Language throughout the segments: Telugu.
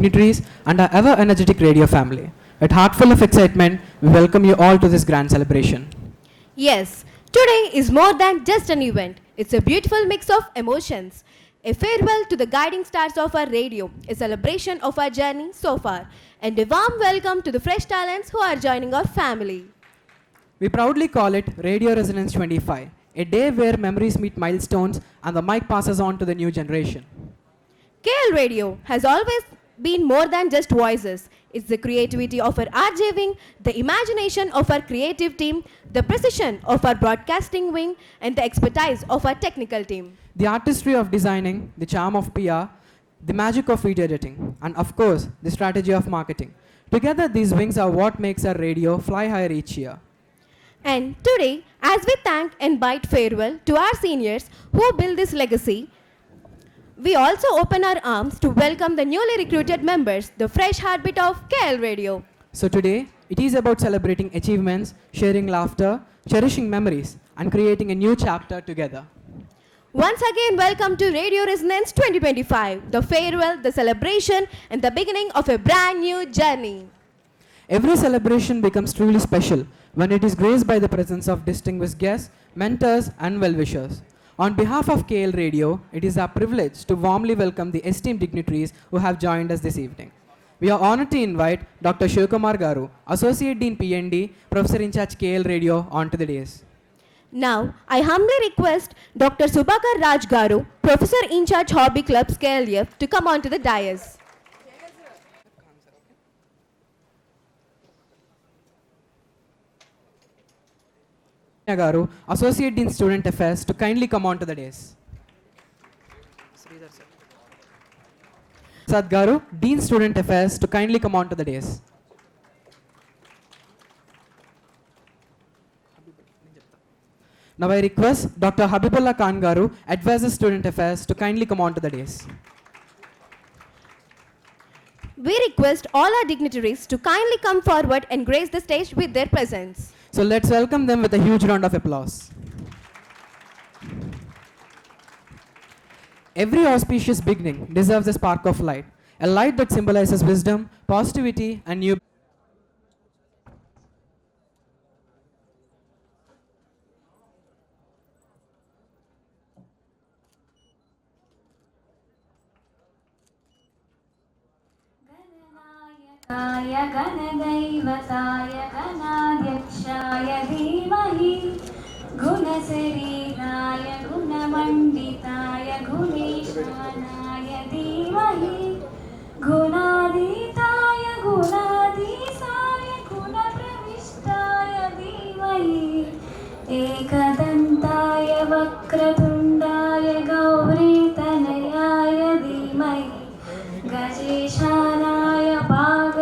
dignitaries, and our ever-energetic radio family. With heart full of excitement, we welcome you all to this grand celebration. Yes, today is more than just an event. It's a beautiful mix of emotions. A farewell to the guiding stars of our radio, a celebration of our journey so far, and a warm welcome to the fresh talents who are joining our family. We proudly call it Radio Resonance 25, a day where memories meet milestones and the mic passes on to the new generation. KL Radio has always been more than just voices. It's the creativity of our RJ wing, the imagination of our creative team, the precision of our broadcasting wing, and the expertise of our technical team. The artistry of designing, the charm of PR, the magic of video editing, and of course, the strategy of marketing. Together, these wings are what makes our radio fly higher each year. And today, as we thank and bid farewell to our seniors who built this legacy, we also open our arms to welcome the newly recruited members, the fresh heartbeat of KL Radio. So today, it is about celebrating achievements, sharing laughter, cherishing memories, and creating a new chapter together. Once again, welcome to Radio Resonance 2025, the farewell, the celebration, and the beginning of a brand new journey. Every celebration becomes truly special when it is graced by the presence of distinguished guests, mentors, and well-wishers. On behalf of KL Radio, it is our privilege to warmly welcome the esteemed dignitaries who have joined us this evening. We are honored to invite Dr. Shivakumar Garu, Associate Dean PND, Professor in Charge KL Radio, onto the dais. Now, I humbly request Dr. Subhakar Raj Garu, Professor in Charge Hobby Clubs KLF, to come onto the dais. Garu, Associate Dean Student Affairs, to kindly come onto the dais. Sad Garu, Dean Student Affairs, to kindly come onto the dais. Now I request Dr. Habibullah Khan Garu, Advisor Student Affairs, to kindly come onto the dais. We request all our dignitaries to kindly come forward and grace the stage with their presence. So let's welcome them with a huge round of applause. Every auspicious beginning deserves a spark of light, a light that symbolizes wisdom, positivity, and new. गणदैवताय गणाध्यक्षाय धीमहि गुणशरीराय गुणमण्डिताय गुणेशानाय धीमहि गुणातीताय गुणाधीशाय गुणप्रविष्टाय धीमहि एकदन्ताय वक्रतुण्डाय गौरीतनयाय धीमहि गजेशानाय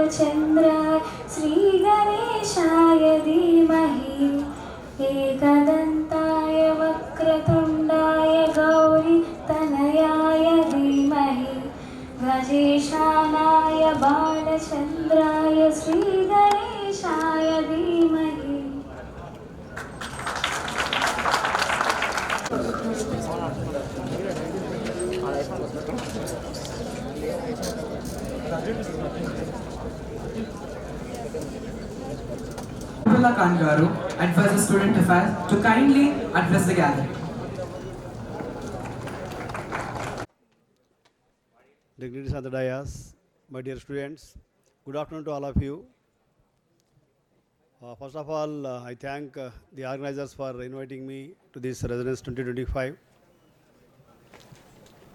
चन्द्राय श्रीगणेशाय धीमहि एकदन्ताय वक्रतुण्डाय गौरीतनयाय धीमहि गजेशानाय बालचन्द्राय श्रीगणेशाय धीमहि. Habibullah Khan Garu, Advisor Student Affairs, to kindly address the gathering. Dignitaries on the dais, my dear students, good afternoon to all of you. First of all, I thank the organizers for inviting me to this Resonance 2025.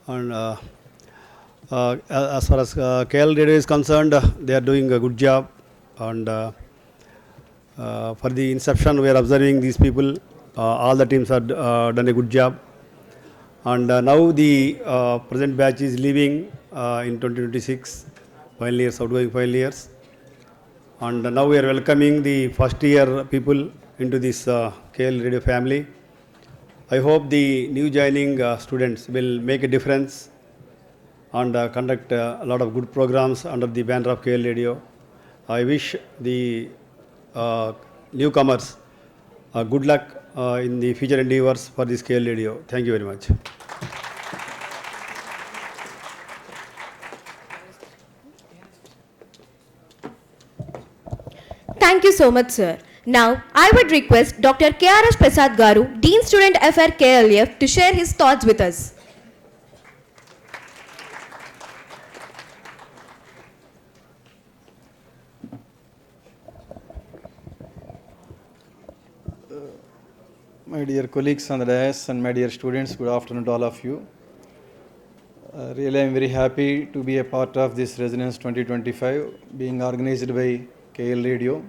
And as far as KL Radio is concerned, they are doing a good job. And for the inception, we are observing these people. All the teams have done a good job. And now the present batch is leaving in 2026, final years, outgoing final years. And now we are welcoming the first year people into this KL Radio family. I hope the new joining students will make a difference and conduct a lot of good programs under the banner of KL Radio. I wish the newcomers good luck in the future endeavors for this KL Radio. Thank you very much. Thank you so much, sir. Now, I would request Dr. KRS Prasad Garu, Dean Student Affair KLF, to share his thoughts with us. My dear colleagues on the dais and my dear students, good afternoon to all of you. Really, I am very happy to be a part of this Resonance 2025 being organized by KL Radio.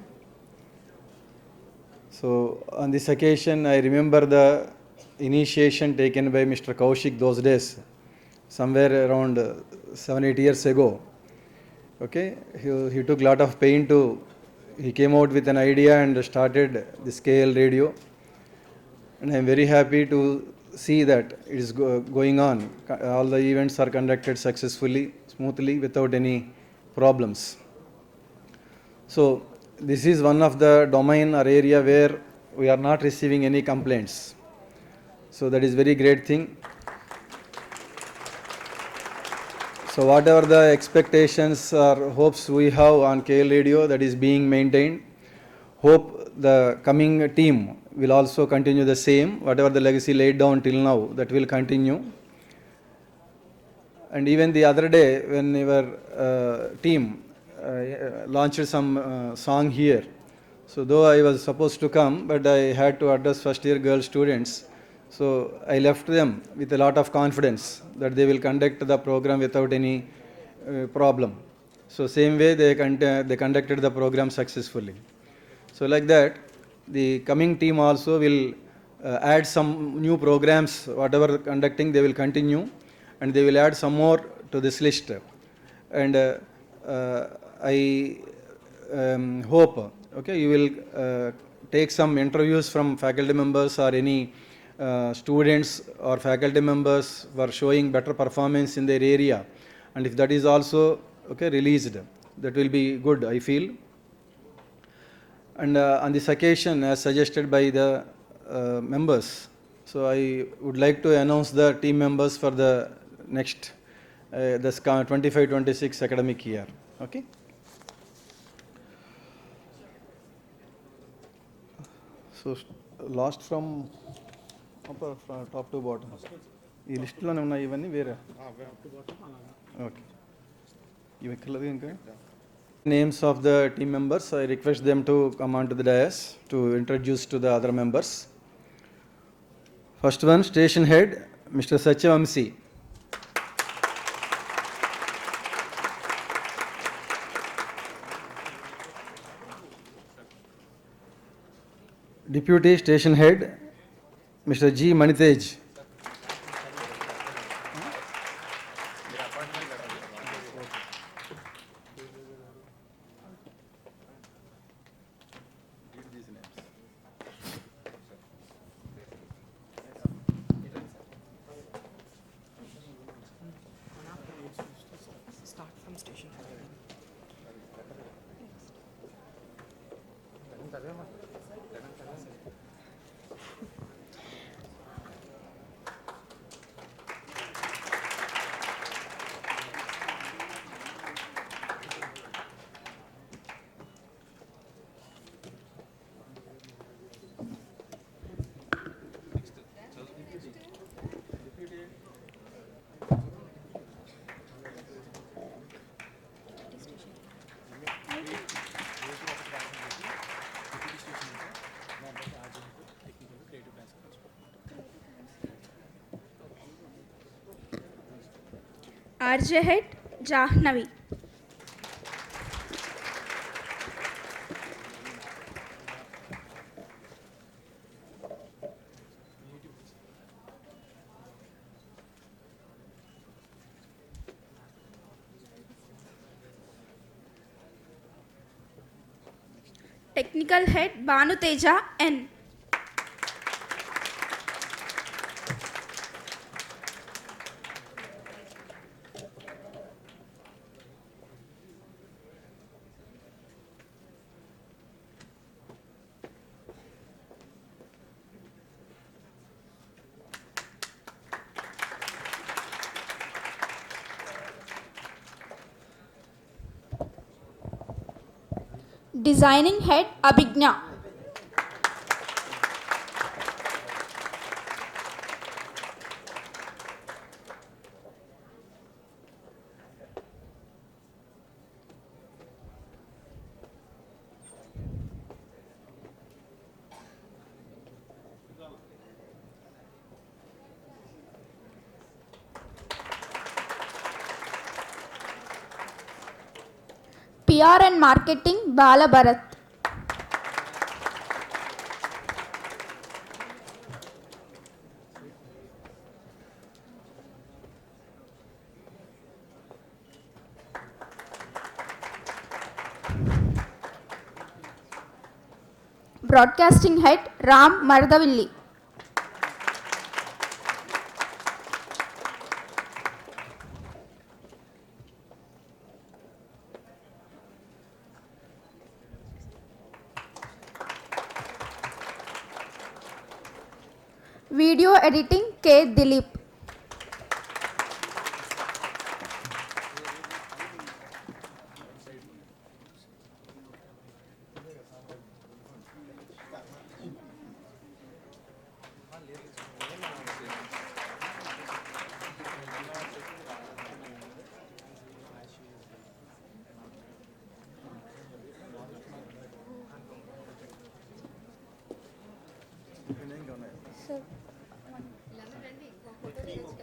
So, on this occasion, I remember the initiation taken by Mr. Kaushik those days, somewhere around 7-8 years ago. Okay, he took a lot of pain to, he came out with an idea and started this KL Radio. And I am very happy to see that it is going on. All the events are conducted successfully, smoothly, without any problems. So, this is one of the domain or area where we are not receiving any complaints. So, that is very great thing. So, whatever the expectations or hopes we have on KL Radio, that is being maintained. Hope the coming team will also continue the same. Whatever the legacy laid down till now, that will continue. And even the other day, when our team launched some song here, so though I was supposed to come, but I had to address first year girl students. So I left them with a lot of confidence that they will conduct the program without any problem. So same way they conducted the program successfully. So like that, the coming team also will add some new programs, whatever conducting they will continue, and they will add some more to this list. And I hope, okay, you will take some interviews from faculty members or any students or faculty members who are showing better performance in their area. And if that is also, okay, released, that will be good, I feel. And on this occasion, as suggested by the members, so I would like to announce the team members for the next, this 25-26 academic year. Okay. So last from top to bottom. ఈ లిస్టులోనే ఉన్నాయి ఇవన్నీ వేరే ఓకే ఇవి ఎక్కర్లేదు ఇంకా names of the team members. I request them to come on to the dais to introduce to the other members. First one, station head, Mr. Satyavamsi. Deputy station head, Mr. G. Manitej. RJ head, Jahnavi. Technical head, Banu Teja N. Designing head Abhigna. PR and marketing Bala Bharat. Broadcasting head Ram Mardavilli. Video editing K. Dilip.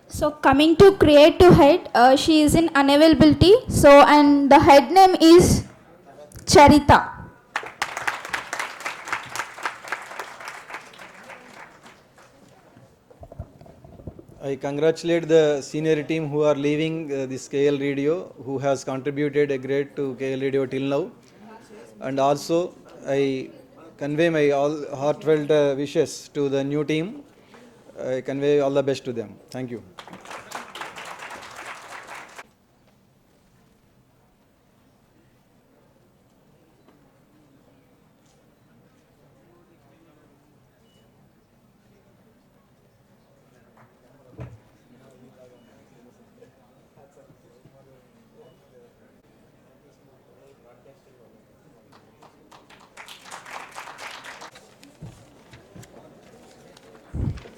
So coming to creative head, she is in unavailability. So and the head name is Charita. I congratulate the senior team who are leaving this KL Radio, who has contributed a great to KL Radio till now. And also, I convey my all heartfelt wishes to the new team. I convey all the best to them. Thank you.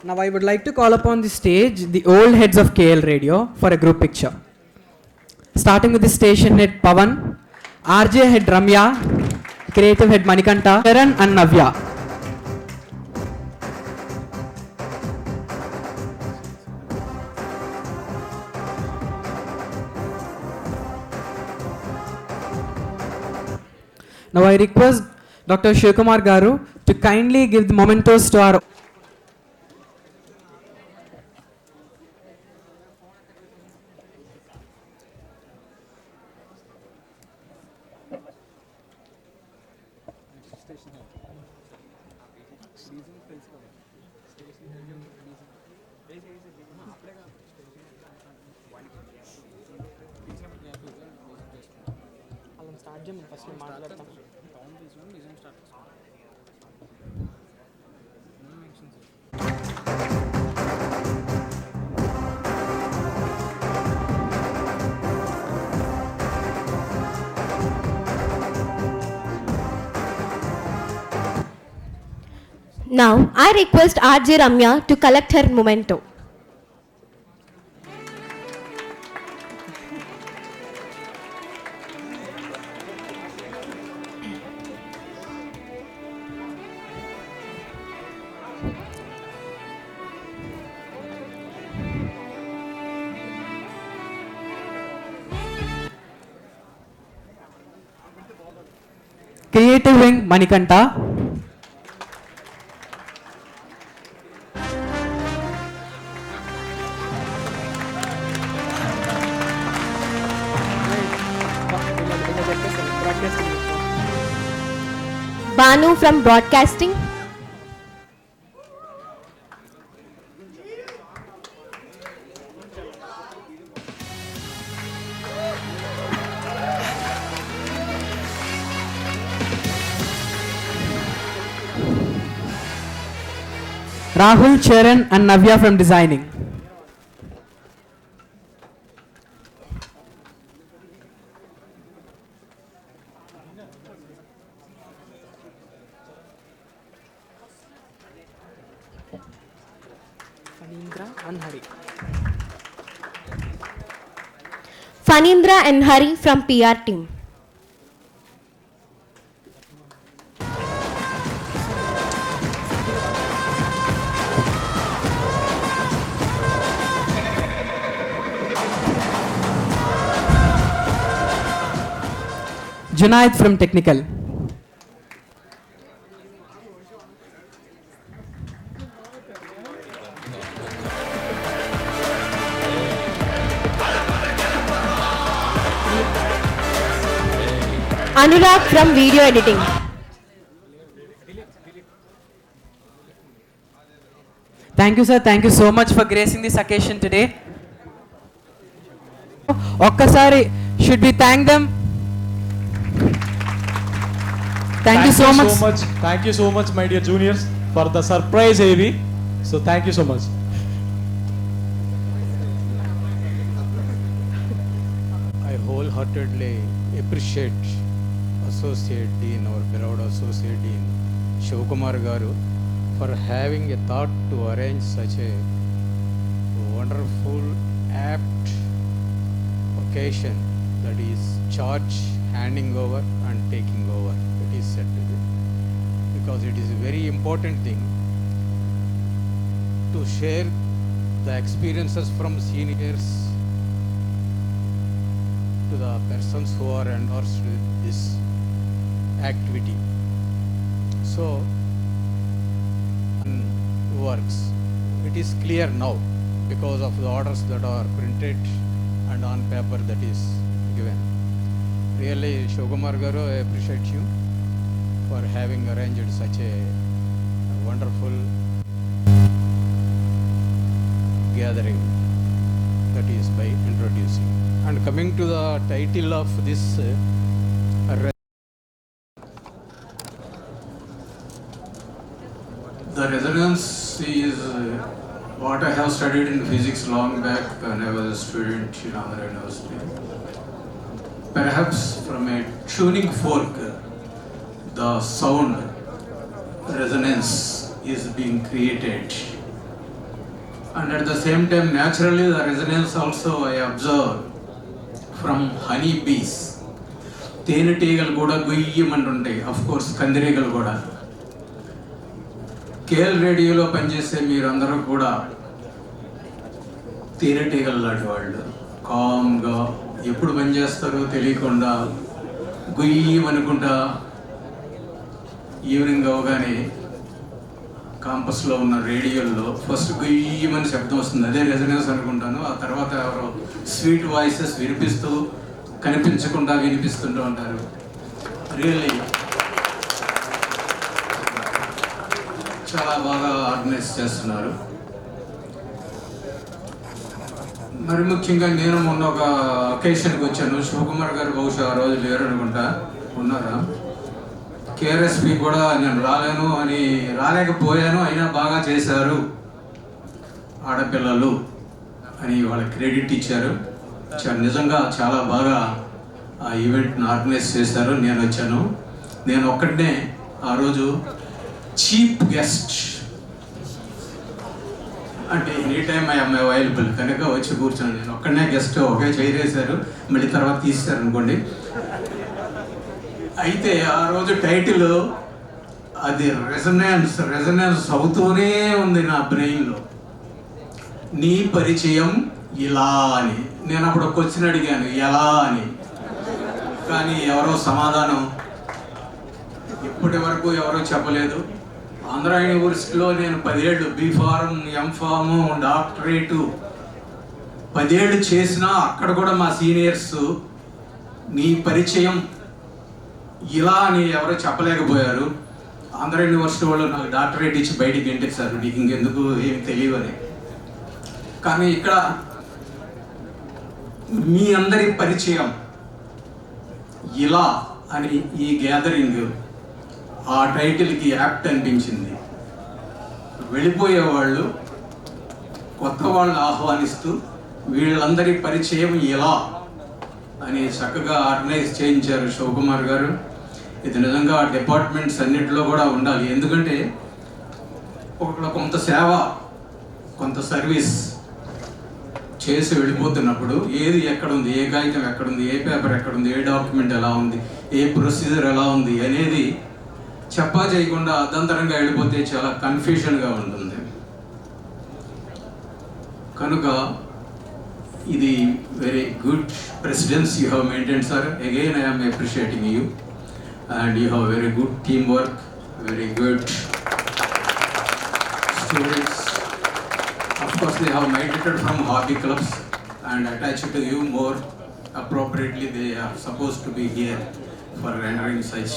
Now I would like to call upon the stage the old heads of KL Radio for a group picture. Starting with the station head Pavan, RJ head Ramya, creative head Manikanta, Sharan and Navya. Now I request Dr. Shivkumar Garu to kindly give the mementos to our Now, I request RJ Ramya to collect her memento. creative wing Manikanta, Banu from broadcasting, Rahul, Charan and Navya from designing. and Hari. Fanindra and Hari from PR team. Junaid from technical. Anurag from video editing. Thank you, sir. Thank you so much for gracing this occasion today. Okkasari, should we thank them? Thank you so much. Thank you so much, my dear juniors, for the surprise AV. So thank you so much. I wholeheartedly appreciate Associate Dean, our beloved Associate Dean, Shivakumar Garu, for having a thought to arrange such a wonderful, apt occasion, that is charge handing over and taking over, it is said to be. Because it is a very important thing to share the experiences from seniors to the persons who are endorsed with this activity. So, works. It is clear now because of the orders that are printed and on paper that is given. Really, Shivakumar Garu, I appreciate you for having arranged such a wonderful gathering, that is by introducing. And coming to the title of this the resonance is what I have studied in physics long back when I was a student in Andhra University. Perhaps from a tuning fork, the sound resonance is being created. And at the same time, naturally, the resonance also I observe from honey bees. తేనెటీగలు కూడా గుయ్యమంటుంటాయి, అఫ్ కోర్స్ కందిరీగలు కూడా. కేఎల్ రేడియోలో పనిచేసే మీరందరూ కూడా తేనెటీగలు లాంటి వాళ్ళు. కామ్గా ఎప్పుడు పనిచేస్తారో తెలియకుండా గుయ్యమనుకుంటా ఈవినింగ్ అవగానే కాంపస్లో ఉన్న రేడియోల్లో ఫస్ట్ గుయ్యమని శబ్దం వస్తుంది, అదే రెజొనెన్స్ అనుకుంటాను. ఆ తర్వాత ఎవరో స్వీట్ వాయిసెస్ వినిపిస్తూ కనిపించకుండా వినిపిస్తుంటూ ఉంటారు. రియల్లీ చాలా బాగా ఆర్గనైజ్ చేస్తున్నారు. మరి ముఖ్యంగా నేను మొన్న ఒక అకేషన్కి వచ్చాను. శివకుమార్ గారు బహుశా ఆ రోజు లేరు అనుకుంటా, ఉన్నారా? కేఆర్ఎస్పి కూడా నేను రాలేకపోయాను, అయినా బాగా చేశారు ఆడపిల్లలు అని వాళ్ళ క్రెడిట్ ఇచ్చారు. నిజంగా చాలా బాగా ఆ ఈవెంట్ని ఆర్గనైజ్ చేశారు. నేను వచ్చాను, నేను ఒక్కడనే ఆ రోజు చీప్ గెస్ట్, అంటే any time I am available కనుక వచ్చి కూర్చొని నేను ఒక్కడనే గెస్ట్. ఒకే చేసేశారు, మళ్ళీ తర్వాత తీసేశారు అనుకోండి. అయితే ఆ రోజు టైటిల్ అది రెజొనెన్స్ అవుతూనే ఉంది నా బ్రెయిన్లో. నీ పరిచయం ఇలా అని. నేను అప్పుడు ఒక క్వశ్చన్ అడిగాను, ఎలా అని. కానీ ఎవరో సమాధానం ఇప్పటి వరకు ఎవరో చెప్పలేదు. ఆంధ్ర యూనివర్సిటీలో నేను 10 ఏళ్ళు బీఫార్మ్, ఎంఫార్మ్, డాక్టరేటు 10 ఏళ్ళు చేసినా అక్కడ కూడా మా సీనియర్స్ నీ పరిచయం ఇలా అని ఎవరో చెప్పలేకపోయారు. ఆంధ్ర యూనివర్సిటీ వాళ్ళు నాకు డాక్టరేట్ ఇచ్చి బయటికి గెంటేశారు, నీకు ఇంకెందుకు ఏమి తెలియవని. కానీ ఇక్కడ మీ అందరి పరిచయం ఇలా అని ఈ గ్యాదరింగ్ ఆ టైటిల్కి యాప్ట్ అనిపించింది. వెళ్ళిపోయేవాళ్ళు కొత్త వాళ్ళు ఆహ్వానిస్తూ వీళ్ళందరి పరిచయం ఇలా అని చక్కగా ఆర్గనైజ్ చేయించారు శివకుమార్ గారు. ఇది నిజంగా డిపార్ట్మెంట్స్ అన్నింటిలో కూడా ఉండాలి. ఎందుకంటే కొంత సేవ కొంత సర్వీస్ చేసి వెళ్ళిపోతున్నప్పుడు ఏది ఎక్కడుంది, ఏ కాగితం ఎక్కడుంది, ఏ పేపర్ ఎక్కడుంది, ఏ డాక్యుమెంట్ ఎలా ఉంది, ఏ ప్రొసీజర్ ఎలా ఉంది అనేది చెప్పా చేయకుండా అర్ధంతరంగా వెళ్ళిపోతే చాలా కన్ఫ్యూషన్గా ఉంటుంది. కనుక ఇది very good precedence you have maintain sir. Again I am appreciating you and you have very good team work, very good students. Of course, they have migrated from hobby clubs and attached to you more appropriately. They are supposed to be here for rendering such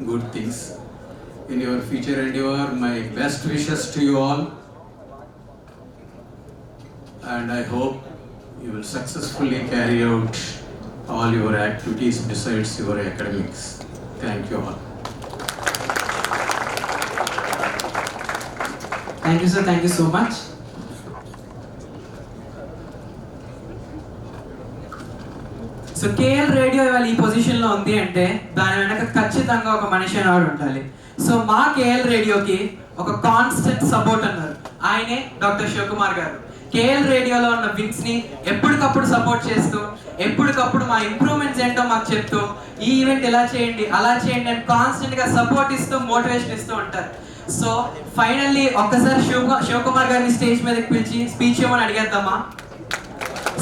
good things. In your future endeavor, my best wishes to you all. And I hope you will successfully carry out all your activities besides your academics. Thank you all. Thank you, sir. Thank you so much. So KL radio ఇవాళ ఈ పొజిషన్లో ఉంది అంటే దాని వెనక ఖచ్చితంగా ఒక మనిషి అనేవాడు ఉండాలి. సో మా కేఎల్ రేడియోకి ఒక కాన్స్టెంట్ సపోర్ట్ అన్నారు, ఆయనే డాక్టర్ శివకుమార్ గారు. కేఎల్ రేడియోలో ఉన్న వింగ్స్ని ఎప్పటికప్పుడు సపోర్ట్ చేస్తూ, ఎప్పటికప్పుడు మా ఇంప్రూవ్మెంట్స్ ఏంటో మాకు చెప్తూ, ఈ ఈవెంట్ ఇలా చేయండి అలా చేయండి అని కాన్స్టెంట్గా సపోర్ట్ ఇస్తూ మోటివేషన్ ఇస్తూ ఉంటారు. సో ఫైనల్లీ ఒక్కసారి శివకుమార్ గారిని స్టేజ్ మీదకి పిలిచి స్పీచ్ ఇవ్వమని అడిగేద్దామా?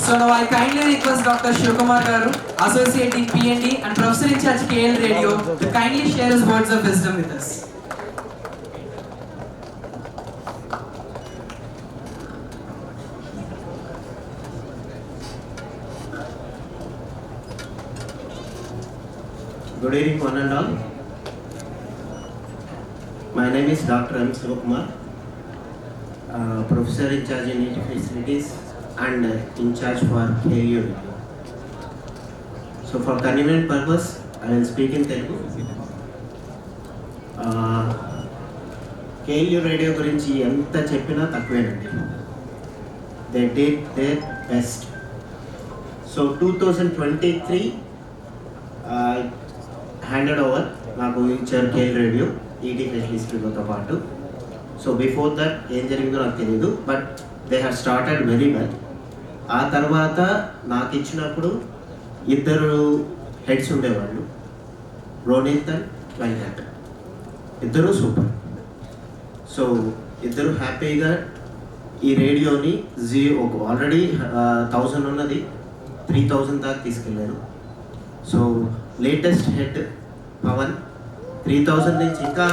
So now I kindly request Dr. Shivkumar Garu, Associate in P&D and Professor in Charge KL Radio, to kindly share his words of wisdom with us. Good evening, one and all. My name is Dr. M. Shivkumar, Professor in Charge in Native Facilities and in charge for KLU. So for convenient purpose, I will speak in Telugu. KLU radio gurinchi enta cheppina takkuvenandi. They did their best. So 2023 handed over నాకు ఇచ్చారు KL radio ED facilities తో పాటు. సో బిఫోర్ దట్ ఏం జరిగిందో నాకు తెలియదు, but they have started very well. ఆ తర్వాత నాకు ఇచ్చినప్పుడు ఇద్దరు హెడ్స్ ఉండేవాళ్ళు, రోనిత్ అండ్ వెంకట్. ఇద్దరు సూపర్. సో ఇద్దరు హ్యాపీగా ఈ రేడియోని ఆల్రెడీ 1000 ఉన్నది 3000 దాకా తీసుకెళ్ళారు. సో లేటెస్ట్ హెడ్ పవన్ 3000 నుంచి ఇంకా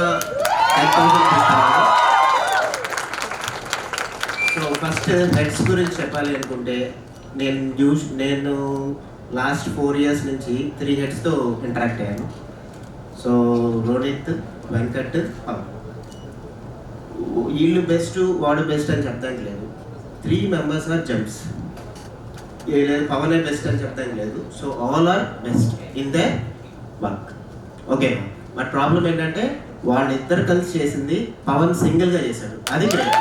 10,000 తీసుకెళ్ళారు. సో ఫస్ట్ హెడ్స్ గురించి చెప్పాలి అనుకుంటే నేను లాస్ట్ 4 years నుంచి 3 హెడ్స్తో ఇంటరాక్ట్ అయ్యాను. సో రోనిత్, వెంకట్, పవన్. వీళ్ళు బెస్ట్ వాడు బెస్ట్ అని చెప్పడానికి లేదు. 3 members ఆర్ జంప్స్. లేదు పవనే బెస్ట్ అని చెప్పడానికి లేదు. So all are best in the work. Okay, but problem ఏంటంటే వాళ్ళిద్దరు కలిసి చేసింది పవన్ సింగిల్గా చేశాడు. అది గ్రేట్.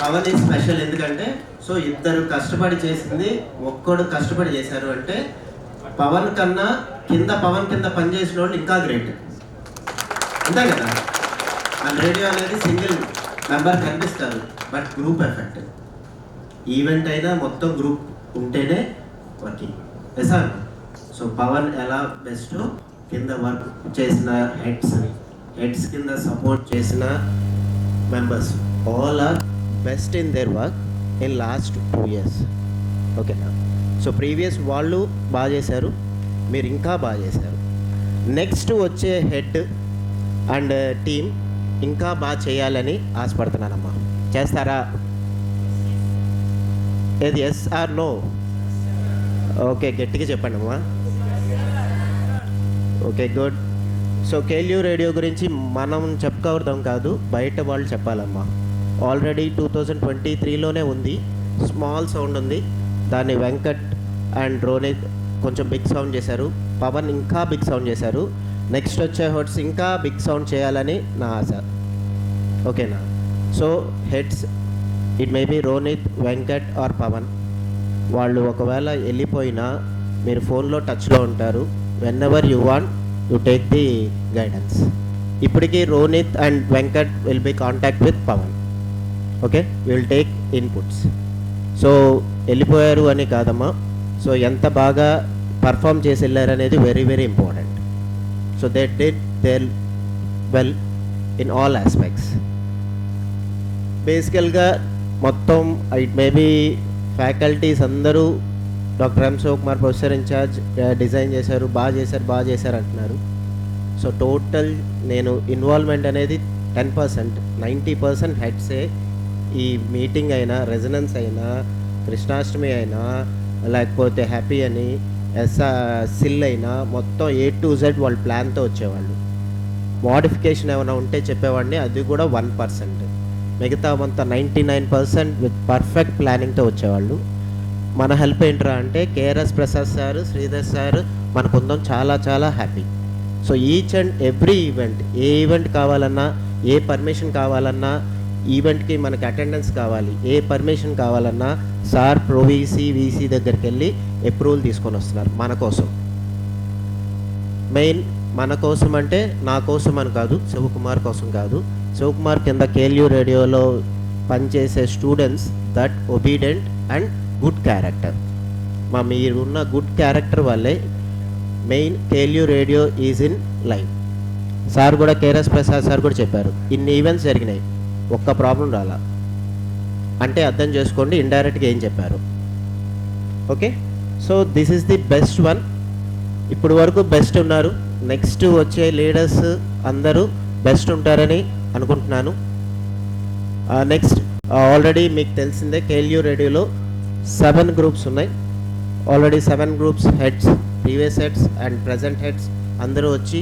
పవన్ ఈజ్ స్పెషల్ ఎందుకంటే సో ఇద్దరు కష్టపడి చేసింది ఒక్కడు కష్టపడి చేశారు అంటే పవన్ కింద పనిచేసిన వాళ్ళు ఇంకా గ్రేట్. అంతే కదా. మన రేడియో అనేది సింగిల్ మెంబర్ కనిపిస్తారు, బట్ గ్రూప్ ఎఫెక్ట్. ఈవెంట్ అయినా మొత్తం గ్రూప్ ఉంటేనే వర్కింగ్. సార్ సో పవన్ ఎలా బెస్ట్ కింద వర్క్ చేసిన హెడ్స్ కింద సపోర్ట్ చేసిన members all are best in their work in last 2 years. ఓకేనా. సో ప్రీవియస్ వాళ్ళు బాగా చేశారు, మీరు ఇంకా బాగా చేశారు. నెక్స్ట్ వచ్చే హెడ్ అండ్ టీమ్ ఇంకా బాగా చేయాలని ఆశపడుతున్నానమ్మా. చేస్తారా? ఏది ఎస్ ఆర్ నో? ఓకే, గట్టిగా చెప్పండి అమ్మా. Okay, good. So KLU radio గురించి మనం చెప్పుకోవడం కాదు, బయట వాళ్ళు చెప్పాలమ్మా. ఆల్రెడీ 2023లోనే ఉంది, స్మాల్ సౌండ్ ఉంది. దాన్ని వెంకట్ అండ్ రోనిత్ కొంచెం బిగ్ సౌండ్ చేశారు, పవన్ ఇంకా బిగ్ సౌండ్ చేశారు. నెక్స్ట్ వచ్చే హెడ్స్ ఇంకా బిగ్ సౌండ్ చేయాలని నా ఆశ. ఓకేనా. So heads it may be Ronith, Venkat or Pavan. వాళ్ళు ఒకవేళ వెళ్ళిపోయినా మీరు ఫోన్లో టచ్లో ఉంటారు. Whenever you want you take the guidance. ఇప్పటికీ Ronith and Venkat will be contact with Pavan. Okay, will take inputs. So వెళ్ళిపోయారు అని కాదమ్మా, సో ఎంత బాగా పర్ఫామ్ చేసి వెళ్ళారు అనేది very very important. So they did their well in all aspects. బేసికల్గా మొత్తం ఇట్ మేబీ ఫ్యాకల్టీస్ అందరూ doctor M Shivakumar professor incharge design చేశారు, బాగా చేశారు అంటున్నారు. సో టోటల్ నేను ఇన్వాల్వ్మెంట్ అనేది 10%, 90% హెడ్సే ఈ మీటింగ్ అయినా, రెజనెన్స్ అయినా, కృష్ణాష్టమి అయినా, లేకపోతే హ్యాపీ అని సిల్ అయినా మొత్తం A to Z వాళ్ళ ప్లాన్తో వచ్చేవాళ్ళు. మోడిఫికేషన్ ఏమైనా ఉంటే చెప్పేవాడిని, అది కూడా 1%. మిగతా అంతా 99% విత్ పర్ఫెక్ట్ ప్లానింగ్తో వచ్చేవాళ్ళు. మన హెల్ప్ ఏంట్రా అంటే KRs Prasad sir, Sridhar sir మనకు ఉందాం, చాలా చాలా happy. So each and every event, A event కావాలన్నా, ఏ పర్మిషన్ కావాలన్నా, ఈవెంట్కి మనకి అటెండెన్స్ కావాలి, ఏ పర్మిషన్ కావాలన్నా సార్ ప్రొవీసీ వీసీ దగ్గరికి వెళ్ళి అప్రూవల్ తీసుకొని వస్తున్నారు మన కోసం. మెయిన్ మన కోసం అంటే నా కోసం అని కాదు, శివకుమార్ కోసం కాదు. శివకుమార్ కింద కేఎల్యూ రేడియోలో పనిచేసే students that obedient and good character. మీరున్న గుడ్ క్యారెక్టర్ వల్లే main KLU radio is in live. Sir కూడా కేఆర్ఎస్ ప్రసాద్ సార్ కూడా చెప్పారు, ఇన్ని ఈవెంట్స్ జరిగినాయి, ఒక్క ప్రాబ్లం రాలా అంటే అర్థం చేసుకోండి ఇండైరెక్ట్గా ఏం చెప్పారు. Okay, so this is the best one. ఇప్పుడు వరకు బెస్ట్ ఉన్నారు, నెక్స్ట్ వచ్చే లీడర్స్ అందరూ బెస్ట్ ఉంటారని అనుకుంటున్నాను. నెక్స్ట్ ఆల్రెడీ మీకు తెలిసిందే కేఎల్యూ రేడియోలో 7 గ్రూప్స్ ఉన్నాయి. Already 7 groups heads, previous heads and present heads అందరూ వచ్చి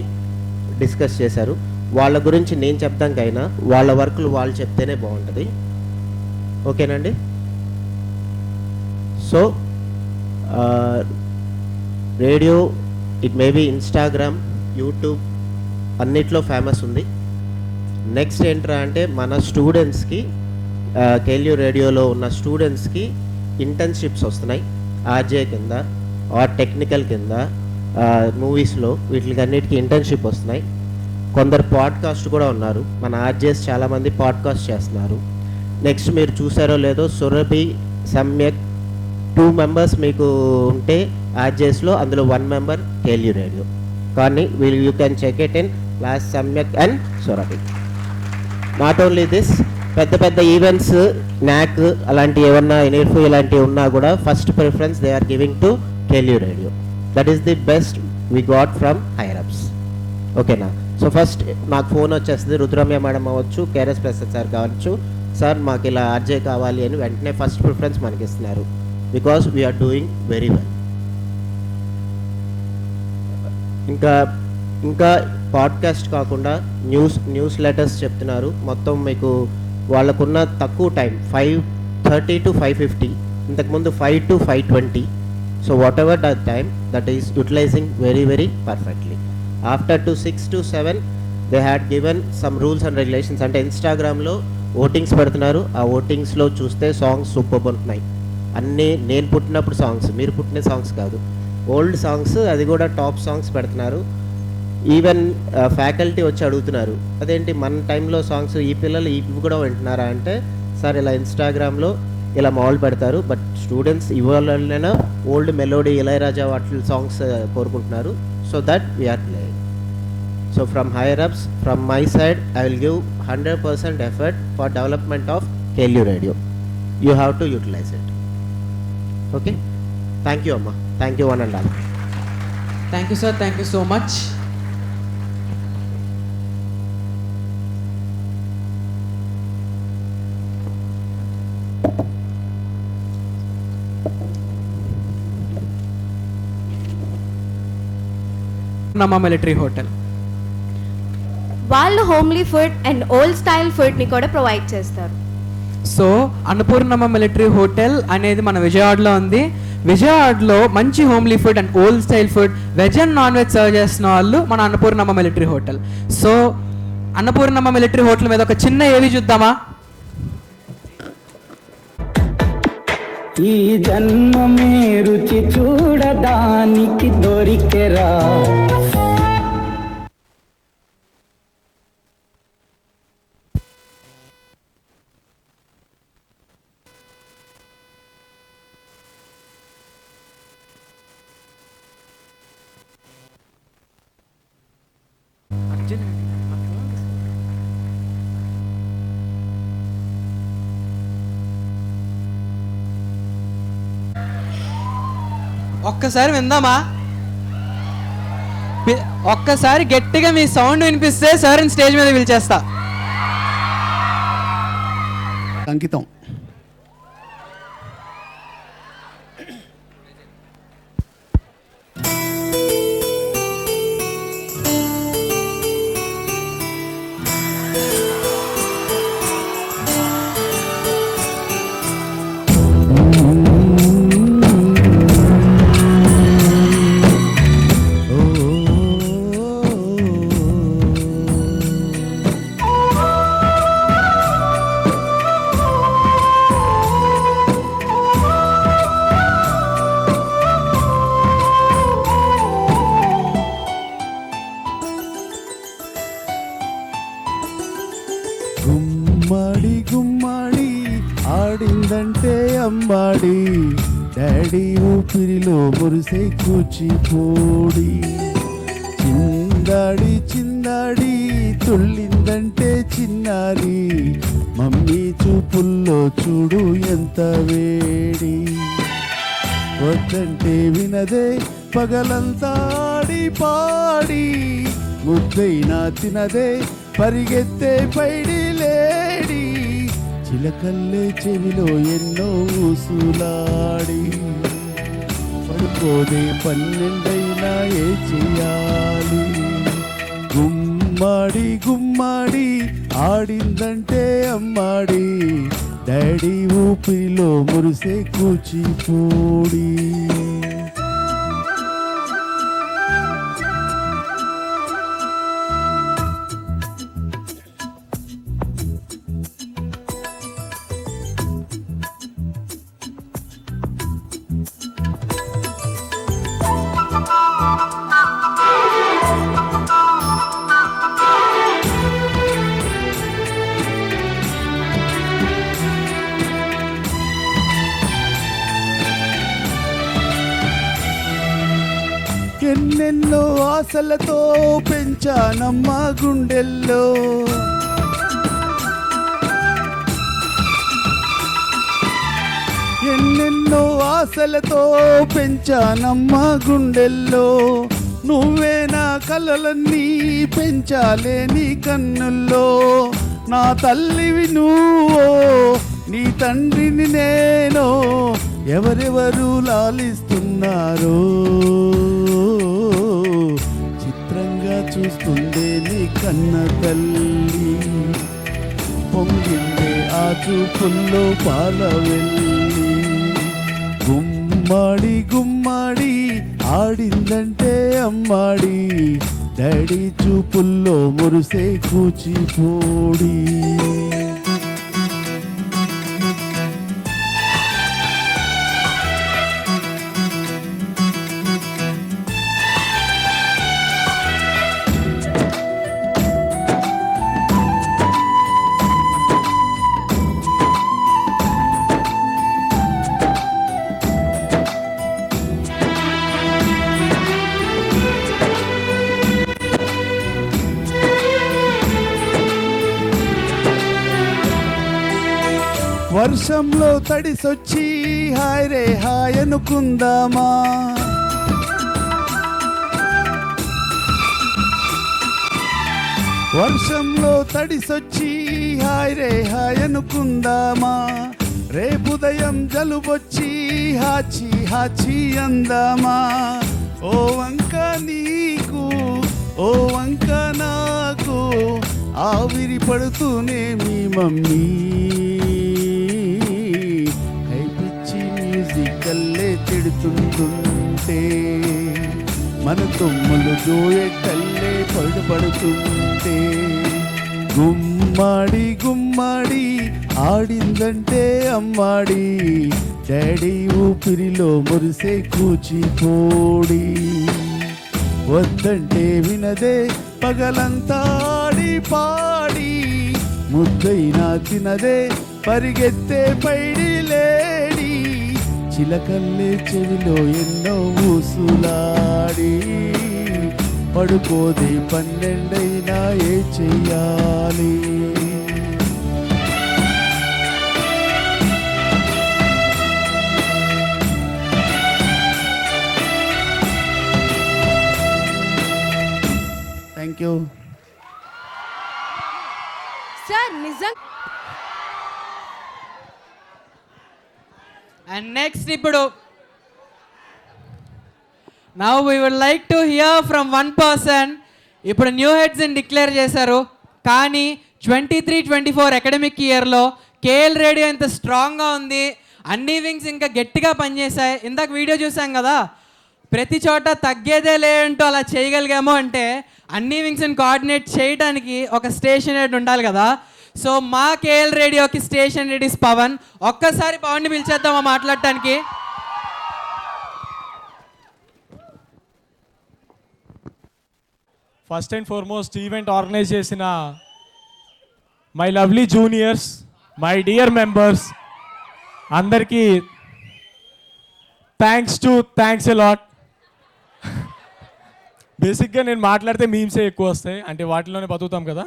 డిస్కస్ చేశారు. వాళ్ళ గురించి నేను చెప్తాకైనా వాళ్ళ వర్క్లు వాళ్ళు చెప్తేనే బాగుంటుంది. ఓకేనండి. So radio it maybe Instagram, YouTube అన్నిట్లో ఫేమస్ ఉంది. నెక్స్ట్ ఏంట్రా అంటే మన స్టూడెంట్స్కి, కేఎల్యూ రేడియోలో ఉన్న స్టూడెంట్స్కి ఇంటర్న్షిప్స్ వస్తున్నాయి, ఆర్జే కింద ఆర్ టెక్నికల్ కింద, మూవీస్లో వీటికి అన్నిటికీ ఇంటర్న్షిప్ వస్తున్నాయి. కొందరు పాడ్కాస్ట్ కూడా ఉన్నారు, మన ఆర్జేస్ చాలామంది పాడ్కాస్ట్ చేస్తున్నారు. నెక్స్ట్ మీరు చూసారో లేదో సురభి, సమ్యక్ 2 మెంబర్స్ మీకు ఉంటే ఆర్జేస్లో, అందులో 1 మెంబర్ కేఎల్యూ రేడియో. కానీ you can check it in last Samyak and Surabhi. Not only this, పెద్ద పెద్ద ఈవెంట్స్, నాక్ అలాంటివి ఏమన్నా, ఎన్ఎఫ్ ఇలాంటివి ఉన్నా కూడా first preference they are giving to KLU radio. That is the best we got from higher ups. ఓకేనా. సో ఫస్ట్ నాకు ఫోన్ వచ్చేస్తుంది, రుద్రమ్య మేడం అవ్వచ్చు, కేఆర్ఎస్ ప్రసాద్ సార్ కావచ్చు, సార్ మాకు ఇలా ఆర్జే కావాలి అని వెంటనే ఫస్ట్ ప్రిఫరెన్స్ మనకి ఇస్తున్నారు. Because we are doing very well. ఇంకా పాడ్కాస్ట్ కాకుండా న్యూస్ లెటర్స్ చెప్తున్నారు. మొత్తం మీకు వాళ్ళకున్న తక్కువ టైం 5:30 to 5:50, ఇంతకుముందు 5 to 5:20. So whatever that time, that is utilizing very very perfectly. After 6 to 7 they had given some rules and regulations. అంటే ఇన్స్టాగ్రామ్లో ఓటింగ్స్ పెడుతున్నారు, ఆ ఓటింగ్స్లో చూస్తే సాంగ్స్ సూపర్ ఉంటున్నాయి. అన్నీ నేను పుట్టినప్పుడు సాంగ్స్, మీరు పుట్టిన సాంగ్స్ కాదు, ఓల్డ్ సాంగ్స్, అది కూడా టాప్ సాంగ్స్ పెడుతున్నారు. ఈవెన్ ఫ్యాకల్టీ వచ్చి అడుగుతున్నారు, అదేంటి మన టైంలో సాంగ్స్ ఈ పిల్లలు ఇవి కూడా వింటున్నారా అంటే, సార్ ఇలా ఇన్స్టాగ్రామ్లో ఇలా మామూలు పెడతారు, బట్ స్టూడెంట్స్ ఇవాళైనా ఓల్డ్ మెలోడీ, ఇళయరాజా వాటి సాంగ్స్ కోరుకుంటున్నారు. So that we are playing. So from higher ups, from my side, I will give 100% effort for development of KLU radio. You have to utilize it. Okay? Thank you, Amma. Thank you one and all. Thank you, sir. Thank you so much. Nama Military Hotel. వాళ్ళు homely food and old style ఫుడ్ని కూడా ప్రొవైడ్ చేస్తారు. సో అన్నపూర్ణమ్మ మిలిటరీ హోటల్ అనేది మన విజయవాడలో ఉంది. విజయవాడలో మంచి homely food and old style food, veg and non veg serve చేస్తున్న వాళ్ళు మన అన్నపూర్ణమ్మ మిలిటరీ హోటల్. సో అన్నపూర్ణమ్మ మిలిటరీ హోటల్ మీద ఒక చిన్న ఏవి చూద్దామా? ఈ జన్మమే రుచి చూడడానికి దొరికెరా. ఒక్కసారి విందామా? ఒక్కసారి గట్టిగా మీ సౌండ్ వినిపిస్తే సార్ని స్టేజ్ మీద పిలిచేస్తా. అంకితం. గుమ్మడి గుమ్మడి ఆడిందంటే అమ్మాడి, డాడీ ఊపిరిలో మురిసే కూచిపూడి. చిందాడి చిందాడి తుళ్ళిందంటే చిన్నారి, మమ్మీ చూపుల్లో చూడు ఎంత వేడి. వద్దంటే వినదే పగలంతా ఆడి పాడి, ముద్దైనా తినదే పరిగెత్తే పైడి లేడి. చిలకల్లే చెవిలో ఎన్నో ఊసులాడి, పడుకోదే 12 ఏ చెయ్యాలి. గుమ్మడి గుమ్మడి ఆడిందంటే అమ్మాడి, డాడీ ఊపిరిలో మురిసే కూచిపూడి. ఎన్నెన్నో ఆశలతో పెంచానమ్మా గుండెల్లో, ఎన్నెన్నో ఆశలతో పెంచానమ్మా గుండెల్లో. నువ్వే నా కలలన్నీ పెంచాలే నీ కన్నుల్లో. నా తల్లివి నువ్వో, నీ తండ్రిని నేను, ఎవరెవరు లాలిస్తున్నారో చిత్రంగా చూస్తుందే నీ కన్న తల్లి. పొంగిందే ఆ చూపుల్లో పాల వెళ్ళి. గుమ్మడి గుమ్మడి ఆడిందంటే అమ్మాడి, డాడీ చూపుల్లో మురిసే కూచిపూడి. వర్షంలో తడిసొచ్చి హాయ్ రే హాయ్ అనుకుందామా, వర్షంలో తడిసొచ్చి హాయ్ రే హాయ్ అనుకుందామా. రేపుదయం జలుబొచ్చి హాచి హాచి అందామా. ఓ వంక నీకు ఓ వంక నాకు, ఆవిరి పడుతూనే మీ మమ్మీ. మ్యూజికల్లే తిడుతుంటే, మన తొమ్ములు జోయెట్టల్లే పడుతుంటే. గుమ్మడి గుమ్మడి ఆడిందంటే అమ్మాడి, డాడీ ఊపిరిలో మురిసే కూచిపూడి. వద్దంటే వినదే పగలంతా ఆడి పాడి, ముద్దైనా తినదే పరిగెత్తే పైడి లేడి. చిలకల్లే చెవిలో ఎన్నో ఊసులాడి, పడుకోది 12 అయినా ఏ చెయ్యాలి? Thank you. సార్ నిజం. And next ఇప్పుడు now we would like to hear from one person. ఇప్పుడు న్యూ హెడ్స్ ని డిక్లేర్ చేశారు, కానీ 23-24 అకాడమిక్ ఇయర్లో కేఎల్ రేడియో ఎంత స్ట్రాంగ్గా ఉంది, అన్ని వింగ్స్ ఇంకా గట్టిగా పనిచేశాయి. ఇందాక వీడియో చూసాం కదా, ప్రతి చోట తగ్గేదే లేదంటూ అలా చేయగలిగాము అంటే అన్ని వింగ్స్ని కోఆర్డినేట్ చేయడానికి ఒక స్టేషన్ హెడ్ ఉండాలి కదా. సో మా కేఎల్ రేడియోకి స్టేషన్ హెడ్ ఇస్ పవన్. ఒక్కసారి పవన్ని పిలిచేద్దామా మాట్లాడటానికి. First and foremost event organise చేసిన my lovely juniors, my dear members అందరికీ థ్యాంక్స్ ఎ లాట్. బేసిక్గా నేను మాట్లాడితే మీమ్సే ఎక్కువ వస్తాయి, అంటే వాటిలోనే బతుకుతాం కదా,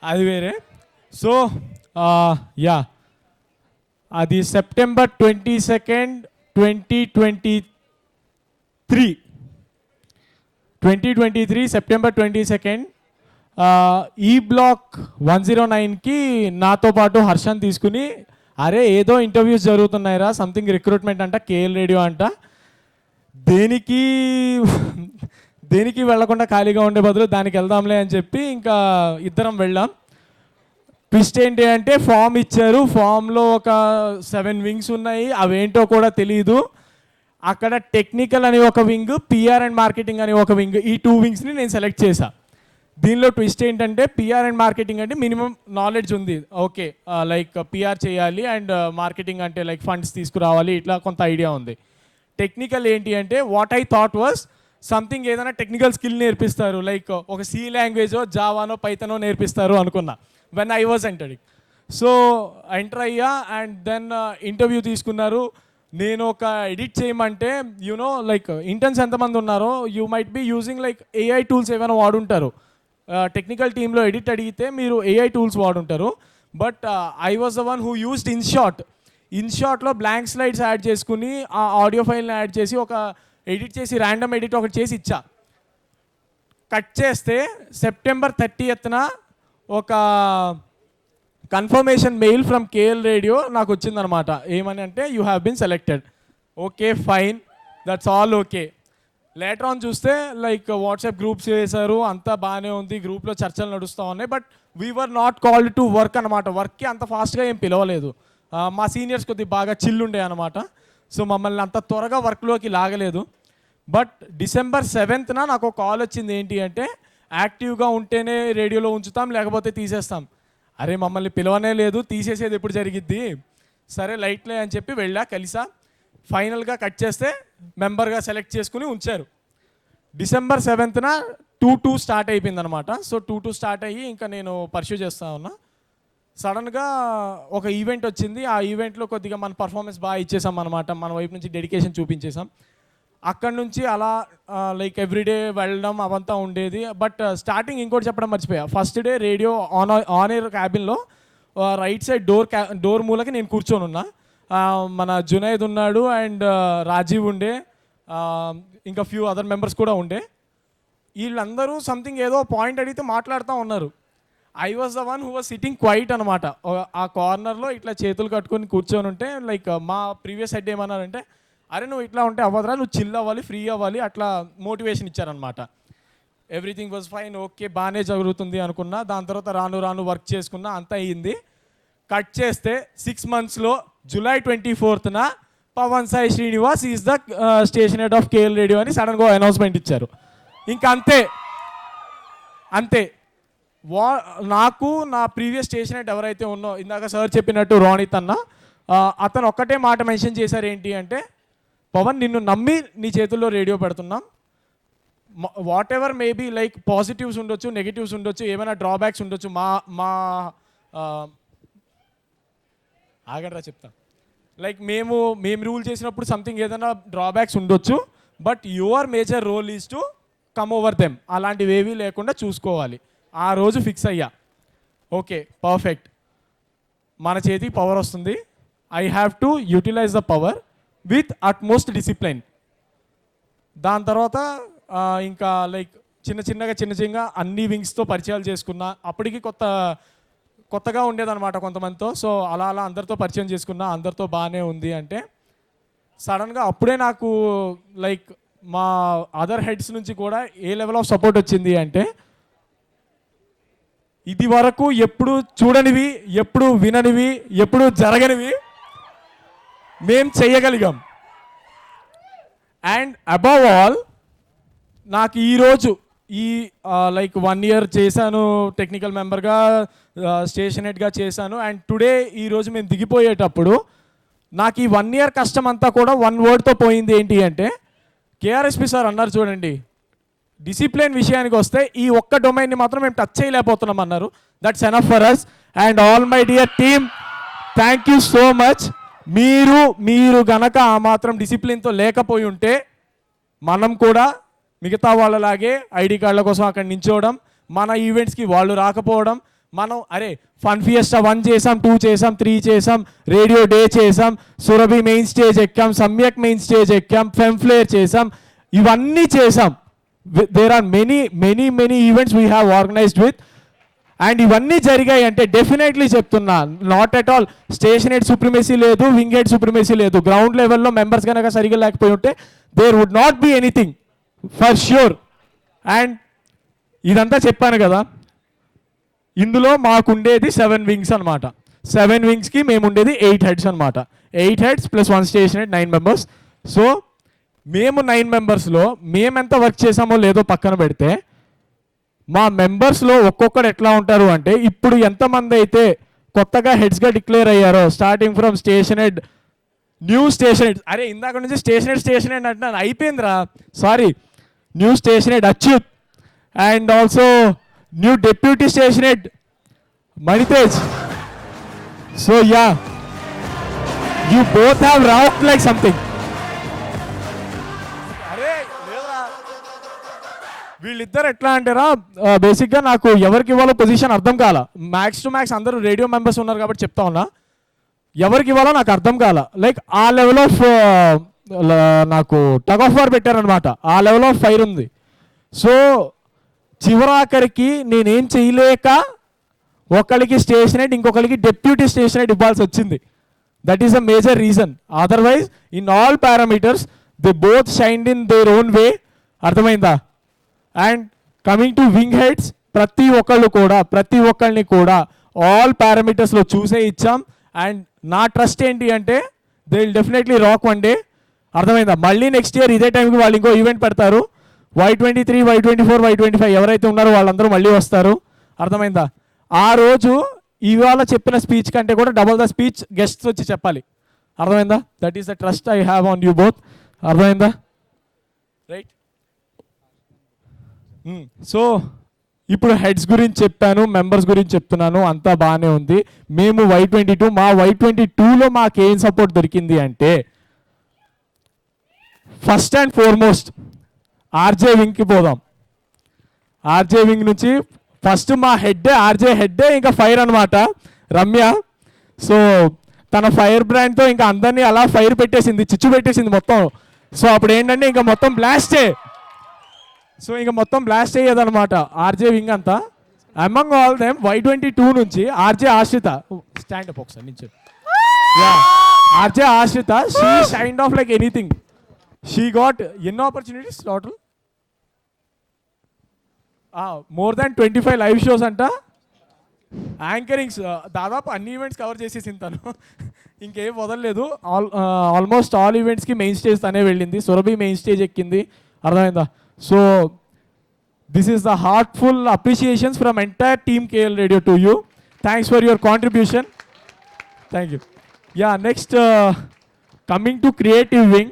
అది వేరే. సో యా, అది September 22nd, 2023 September 22nd ఈ బ్లాక్ 109కి నాతో పాటు హర్షన్ తీసుకుని, అరే ఏదో ఇంటర్వ్యూస్ జరుగుతున్నాయిరా, సంథింగ్ రిక్రూట్మెంట్ అంట, కేఎల్ రేడియో అంట, దేనికి వెళ్లకుండా ఖాళీగా ఉండే బదులు దానికి వెళ్దాంలే అని చెప్పి ఇంకా ఇద్దరం వెళ్ళాం. ట్విస్ట్ ఏంటి అంటే ఫామ్ ఇచ్చారు, ఫామ్లో ఒక 7 వింగ్స్ ఉన్నాయి, అవేంటో కూడా తెలియదు. అక్కడ టెక్నికల్ అని ఒక వింగ్, పిఆర్ అండ్ మార్కెటింగ్ అని ఒక వింగ్, ఈ 2 వింగ్స్ని నేను సెలెక్ట్ చేశా. దీనిలో ట్విస్ట్ ఏంటంటే పిఆర్ అండ్ మార్కెటింగ్ అంటే మినిమం నాలెడ్జ్ ఉంది, ఓకే లైక్ పిఆర్ చేయాలి అండ్ మార్కెటింగ్ అంటే లైక్ ఫండ్స్ తీసుకురావాలి, ఇట్లా కొంత ఐడియా ఉంది. టెక్నికల్ ఏంటి అంటే what I thought was something ఏదైనా టెక్నికల్ స్కిల్ నేర్పిస్తారు, లైక్ ఒక సి లాంగ్వేజో జావానో పైథనో నేర్పిస్తారు అనుకున్నా when I was entering. So enter అయ్యా అండ్ దెన్ ఇంటర్వ్యూ తీసుకున్నారు. నేను ఒక ఎడిట్ చేయమంటే యూనో లైక్ ఇంటర్న్స్ ఎంతమంది ఉన్నారో you might be using like AI tools ఏమైనా వాడుంటారు. టెక్నికల్ టీంలో ఎడిట్ అడిగితే మీరు ఏఐ టూల్స్ వాడుంటారు, but I was the one who used ఇన్షాట్లో బ్లాంక్ స్లైడ్స్ యాడ్ చేసుకుని ఆ ఆడియో ఫైల్ని యాడ్ చేసి ఒక ఎడిట్ చేసి ర్యాండమ్ ఎడిట్ ఒకటి చేసి ఇచ్చా. కట్ చేస్తే September 30th ఒక confirmation mail from KL radio నాకు వచ్చిందనమాట. ఏమని అంటే you have been selected. Okay fine, that's all okay. Later on చూస్తే లైక్ వాట్సాప్ గ్రూప్స్ చేశారు, అంతా బాగానే ఉంది, గ్రూప్లో చర్చలు నడుస్తూ ఉన్నాయి, but we are not called to work అనమాట. వర్క్కి అంత ఫాస్ట్గా ఏం పిలవలేదు. మా సీనియర్స్ కొద్దిగా బాగా చిల్లుండే అనమాట, సో మమ్మల్ని అంత త్వరగా వర్క్లోకి లాగలేదు. బట్ December 7th నాకు ఒక కాల్ వచ్చింది. ఏంటి అంటే యాక్టివ్గా ఉంటేనే రేడియోలో ఉంచుతాం, లేకపోతే తీసేస్తాం. అరే మమ్మల్ని పిలవనే లేదు, తీసేసేది ఎప్పుడు జరిగిద్ది, సరే లైట్లే అని చెప్పి వెళ్ళా, కలిసా. ఫైనల్గా కట్ చేస్తే మెంబర్గా సెలెక్ట్ చేసుకుని ఉంచారు. December 7th 2-2 స్టార్ట్ అయిపోయింది అనమాట. సో 2-2 స్టార్ట్ అయ్యి ఇంకా నేను పర్స్యూ చేస్తా ఉన్నా. సడన్గా ఒక ఈవెంట్ వచ్చింది. ఆ ఈవెంట్లో కొద్దిగా మన పర్ఫార్మెన్స్ బాగా ఇచ్చేసాం అనమాట, మన వైపు నుంచి డెడికేషన్ చూపించేసాం. అక్కడ నుంచి అలా లైక్ ఎవ్రీడే వెళ్ళడం అవంతా ఉండేది. బట్ స్టార్టింగ్ ఇంకోటి చెప్పడం మర్చిపోయా. First day radio on air క్యాబిన్లో రైట్ సైడ్ డోర్ మూలకి నేను కూర్చొని ఉన్నా. మన జునైద్ ఉన్నాడు అండ్ రాజీవ్ ఉండే, ఇంకా ఫ్యూ అదర్ మెంబర్స్ కూడా ఉండే. వీళ్ళందరూ సంథింగ్ ఏదో పాయింట్ అడిగితే మాట్లాడుతూ ఉన్నారు. I was the one who was sitting quiet అనమాట. ఆ కార్నర్లో ఇట్లా చేతులు కట్టుకొని కూర్చొని ఉంటే లైక్ మా ప్రీవియస్ హెడ్ ఏమన్నారంటే, అరే నువ్వు ఇట్లా ఉంటే అవ్వదురా, నువ్వు చిల్ అవ్వాలి, ఫ్రీ అవ్వాలి, అట్లా మోటివేషన్ ఇచ్చారనమాట. ఎవ్రీథింగ్ వాజ్ ఫైన్, ఓకే బాగానే జరుగుతుంది అనుకున్నా. దాని తర్వాత రాను వర్క్ చేసుకున్నా, అంతా అయ్యింది. కట్ చేస్తే 6 monthsలో July 24th Pavan Sai Srinivas is the station head of KL radio అని సడన్గా అనౌన్స్మెంట్ ఇచ్చారు. ఇంకా అంతే. నాకు నా ప్రీవియస్ స్టేషన్ హెడ్ ఎవరైతే ఉన్నో, ఇందాక సార్ చెప్పినట్టు రోనిత్ అన్న, అతను ఒక్కటే మాట మెన్షన్ చేశారు. ఏంటి అంటే, పవన్ నిన్ను నమ్మి నీ చేతుల్లో రేడియో పెడుతున్నాం, what ever maybe like positives ఉండొచ్చు, నెగిటివ్స్ ఉండొచ్చు, ఏమైనా డ్రాబ్యాక్స్ ఉండొచ్చు, మా ఆగండ్రా చెప్తా, లైక్ మేము రూల్ చేసినప్పుడు సంథింగ్ ఏదైనా డ్రాబ్యాక్స్ ఉండొచ్చు, but your major role is to come over them, అలాంటివి ఏవీ లేకుండా చూసుకోవాలి. ఆ రోజు ఫిక్స్ అయ్యా, ఓకే పర్ఫెక్ట్, మన చేతికి పవర్ వస్తుంది, I have to utilize the power with utmost discipline. దాని తర్వాత ఇంకా లైక్ చిన్న చిన్నగా అన్ని వింగ్స్తో పరిచయాలు చేసుకున్నా. అప్పటికి కొత్తగా ఉండేదన్నమాట కొంతమందితో. సో అలా అందరితో పరిచయం చేసుకున్నా, అందరితో బాగానే ఉంది. అంటే సడన్గా అప్పుడే నాకు లైక్ మా అదర్ హెడ్స్ నుంచి కూడా ఏ లెవెల్ ఆఫ్ సపోర్ట్ వచ్చింది అంటే, ఇది వరకు ఎప్పుడు చూడనివి, ఎప్పుడు విననివి, ఎప్పుడు జరగనివి మేం చెయ్యగలిగాం. అండ్ అబవ్ ఆల్ నాకు ఈరోజు ఈ లైక్ 1 year చేశాను, టెక్నికల్ మెంబర్గా, స్టేషన్ హెడ్గా చేశాను. అండ్ టుడే ఈరోజు మేము దిగిపోయేటప్పుడు నాకు ఈ 1 year కష్టం అంతా కూడా 1 wordతో పోయింది. ఏంటి అంటే, కేఆర్ఎస్పి సార్ అన్నారు చూడండి, డిసిప్లిన్ విషయానికి వస్తే ఈ ఒక్క డొమైన్ని మాత్రం మేము టచ్ చేయలేకపోతున్నాం అన్నారు. That's enough for us. And all my dear team, thank you so much. మీరు గనక ఆ మాత్రం డిసిప్లిన్తో లేకపోయి ఉంటే మనం కూడా మిగతా వాళ్ళలాగే ఐడి కార్డుల కోసం అక్కడ నించోవడం, మన ఈవెంట్స్కి వాళ్ళు రాకపోవడం, మనం ఫన్ ఫియెస్టా 1 చేసాం, 2 చేసాం, 3 చేసాం, రేడియో డే చేసాం, సురభి మెయిన్ స్టేజ్ ఎక్కాం, సమ్యక్ మెయిన్ స్టేజ్ ఎక్కాం, ఫెమ్ఫ్లేర్ చేసాం, ఇవన్నీ చేసాం. There are many events we have organized with. And ఇవన్నీ జరిగాయి అంటే డెఫినెట్లీ చెప్తున్నా, not at all station head supremacy లేదు, వింగ్ హెడ్ సుప్రిమసీ లేదు. గ్రౌండ్ లెవెల్లో మెంబర్స్ కనుక సరిగా లేకపోయి ఉంటే there would not be anything for sure. And ఇదంతా చెప్పాను కదా, ఇందులో మాకుండేది 7 wings అనమాట. 7 wingsకి మేము ఉండేది 8 heads అనమాట. 8 heads + 1 station head, 9 members. So మేము 9 membersలో మేమెంత వర్క్ చేసామో లేదో పక్కన పెడితే, మా మెంబర్స్లో ఒక్కొక్కరు ఎట్లా ఉంటారు అంటే, ఇప్పుడు ఎంతమంది అయితే కొత్తగా హెడ్స్గా డిక్లేర్ అయ్యారో, starting from station head, new station head, ఇందాక నుంచి స్టేషన్ హెడ్ అంటున్నాను, అయిపోయిందిరా, sorry, new station head Achyut, and also new deputy station head Manitej. So yeah, you both have rocked like something. వీళ్ళిద్దరు ఎట్లా అంటారా, బేసిక్గా నాకు ఎవరికి ఇవ్వాలో పొజిషన్ అర్థం కాల. మ్యాక్స్ టు మ్యాక్స్ అందరూ రేడియో మెంబర్స్ ఉన్నారు కాబట్టి చెప్తా ఉన్నా, ఎవరికి ఇవ్వాలో నాకు అర్థం కాల. లైక్ ఆ లెవెల్ ఆఫ్ నాకు టగ్ ఆఫ్ వార్ పెట్టారనమాట, ఆ లెవెల్ ఆఫ్ ఫైర్ ఉంది. సో చివరాఖరికి నేనేం చేయలేక ఒకరికి స్టేషన్ హెడ్, ఇంకొకరికి డెప్యూటీ స్టేషన్ హెడ్ ఇవ్వాల్సి వచ్చింది. That is a major reason. Otherwise in all parameters they both shined in their own way. అర్థమైందా? And coming to wing heads, ప్రతి ఒక్కళ్ళని కూడా ఆల్ పారామీటర్స్లో చూసే ఇచ్చాం. అండ్ నా ట్రస్ట్ ఏంటి అంటే, they will definitely rock 1 day. అర్థమైందా? మళ్ళీ నెక్స్ట్ ఇయర్ ఇదే టైంకి వాళ్ళు ఇంకో ఈవెంట్ పెడతారు. Y23, Y24, Y25 ఎవరైతే ఉన్నారో వాళ్ళందరూ మళ్ళీ వస్తారు. అర్థమైందా? ఆ రోజు ఇవాళ చెప్పిన స్పీచ్ కంటే కూడా డబుల్ ద స్పీచ్ గెస్ట్స్ వచ్చి చెప్పాలి. అర్థమైందా? That is the trust I have on you both. అర్థమైందా? రైట్. సో ఇప్పుడు హెడ్స్ గురించి చెప్పాను, మెంబర్స్ గురించి చెప్తున్నాను, అంతా బాగానే ఉంది. మేము Y22, మా Y22లో మాకేం సపోర్ట్ దొరికింది అంటే, ఫస్ట్ అండ్ ఫార్మోస్ట్ ఆర్జే వింగ్కి పోదాం. ఆర్జే వింగ్ నుంచి ఫస్ట్ మా ఆర్జే హెడ్డే ఇంకా ఫైర్ అనమాట, రమ్య. సో తన ఫైర్ బ్రాండ్తో ఇంకా అందరినీ అలా ఫైర్ పెట్టేసింది, చిచ్చు పెట్టేసింది మొత్తం. సో అప్పుడు ఏంటంటే ఇంకా మొత్తం బ్లాస్టే. సో ఇంకా మొత్తం బ్లాస్ట్ అయ్యేదన్నమాట ఆర్జే వింగ్ అంతా. అమంగ్ ఆల్ దెమ్ Y22 నుంచి ఆర్జే ఆశ్రిత, స్టాండ్ అప్ ఒకసారి నుంచి, RJ Ashritha, she shined off like anything. She got ఎన్నో opportunities total, more than 25 live shows అంట, యాంకరింగ్స్, దాదాపు అన్ని ఈవెంట్స్ కవర్ చేసేసింది తను. ఇంకేం వదలలేదు. ఆల్మోస్ట్ ఆల్ ఈవెంట్స్కి మెయిన్ స్టేజ్ తనే వెళ్ళింది. సురభి మెయిన్ స్టేజ్ ఎక్కింది. అర్థమైందా? So this is the heartful appreciations from entire team KL Radio to you. Thanks for your contribution. Thank you. Yeah, next coming to creative wing.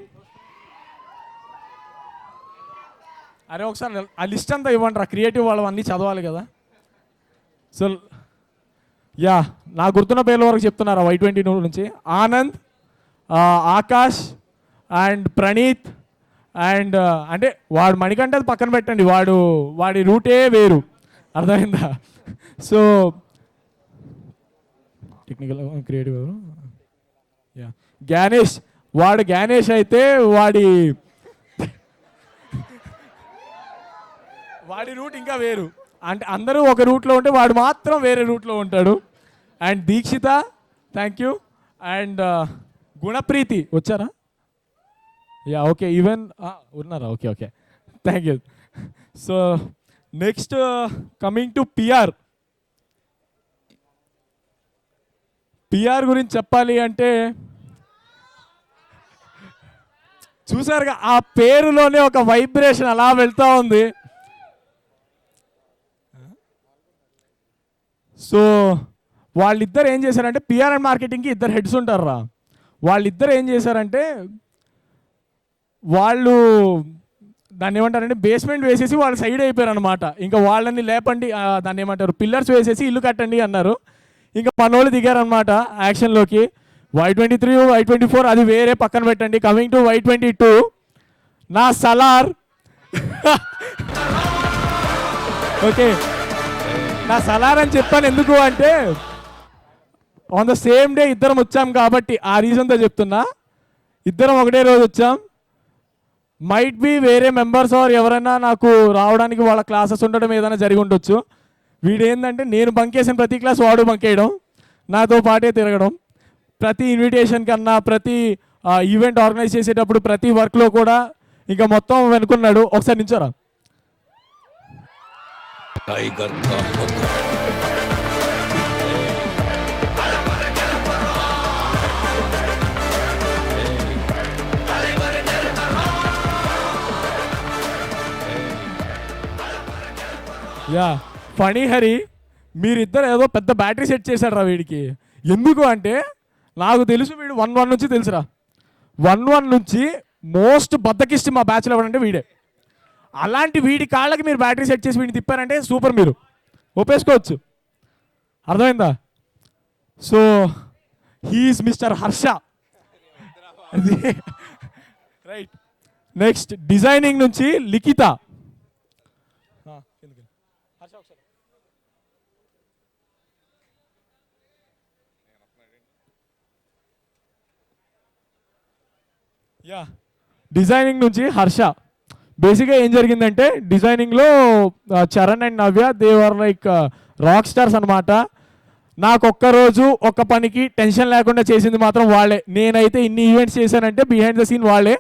ఒకసారి ఆ లిస్ట్ అంతా ఇవ్వండి రా, క్రియేటివ్ వాళ్ళు అన్నీ చదవాలి కదా. సో యా, నా గుర్తున్న పేర్ల వరకు చెప్తున్నారా Y22 నుంచి. ఆనంద్, ఆకాష్ అండ్ ప్రణీత్ అండ్ అంటే వాడు మణికంఠ అది పక్కన పెట్టండి, వాడి రూటే వేరు, అర్థమైందా? So technical creative yeah Gyanesh అయితే వాడి రూట్ ఇంకా వేరు. అంటే అందరూ ఒక రూట్లో ఉంటే వాడు మాత్రం వేరే రూట్లో ఉంటాడు. And Deekshitha thank you. And Gunapreethi వచ్చారా? యా ఓకే, ఈవెన్ ఉన్నారా? Okay okay, thank you. So next coming to PR గురించి చెప్పాలి అంటే చూసారుగా ఆ పేరులోనే ఒక వైబ్రేషన్ అలా వెళ్తూ ఉంది. సో వాళ్ళిద్దరు ఏం చేశారంటే పిఆర్ అండ్ మార్కెటింగ్కి ఇద్దరు హెడ్స్ ఉంటారా, వాళ్ళిద్దరు ఏం చేశారంటే వాళ్ళు దాన్ని ఏమంటారంటే బేస్మెంట్ వేసేసి వాళ్ళు సైడ్ అయిపోయారు అనమాట. ఇంకా వాళ్ళని లేపండి, దాన్ని ఏమంటారు పిల్లర్స్ వేసేసి ఇల్లు కట్టండి అన్నారు. ఇంకా మనోళ్ళు దిగారనమాట యాక్షన్లోకి. Y23 Y24 అది వేరే పక్కన పెట్టండి. కమింగ్ టు Y22 నా సలార్ ఓకే, నా సలార్ అని చెప్పాను ఎందుకు అంటే ఆన్ ద సేమ్ డే ఇద్దరం వచ్చాం కాబట్టి ఆ రీజన్తో చెప్తున్నా. ఇద్దరం ఒకటే రోజు వచ్చాం. మైట్ బి వేరే మెంబర్స్ ఆర్ ఎవరైనా నాకు రావడానికి వాళ్ళ క్లాసెస్ ఉండడం ఏదైనా జరిగి ఉండొచ్చు. వీడేంటంటే నేను బంకేసిన ప్రతి క్లాస్ వాడు బంకేయడం, నాతో పాటే తిరగడం, ప్రతి ఇన్విటేషన్ కన్నా ప్రతి ఈవెంట్ ఆర్గనైజ్ చేసేటప్పుడు ప్రతి వర్క్లో కూడా ఇంకా మొత్తం వెనుకున్నాడు. ఒకసారి నించోరా. యా ఫనీ హరి, మీరిద్దరు ఏదో పెద్ద బ్యాటరీ సెట్ చేశాడు రా వీడికి. ఎందుకు అంటే నాకు తెలుసు వీడు 1-1 నుంచి తెలుసురా. 1-1 నుంచి మోస్ట్ బద్దకిష్టి మా బ్యాచ్లో ఎవరంటే వీడే. అలాంటి వీడి కాళ్ళకి మీరు బ్యాటరీ సెట్ చేసి వీడిని తిప్పారంటే సూపర్, మీరు ఒప్పేసుకోవచ్చు, అర్థమైందా? So he is mister Harsha. Right. Next designing నుంచి లిఖిత. యా డిజైనింగ్ నుంచి హర్ష. బేసిక్గా ఏం జరిగిందంటే డిజైనింగ్లో Charan and Navya they are like rock stars అనమాట. నాకు ఒక్కరోజు ఒక్క పనికి టెన్షన్ లేకుండా చేసింది మాత్రం వాళ్ళే. నేనైతే ఇన్ని ఈవెంట్స్ చేశానంటే బిహైండ్ ద సీన్ వాళ్ళే.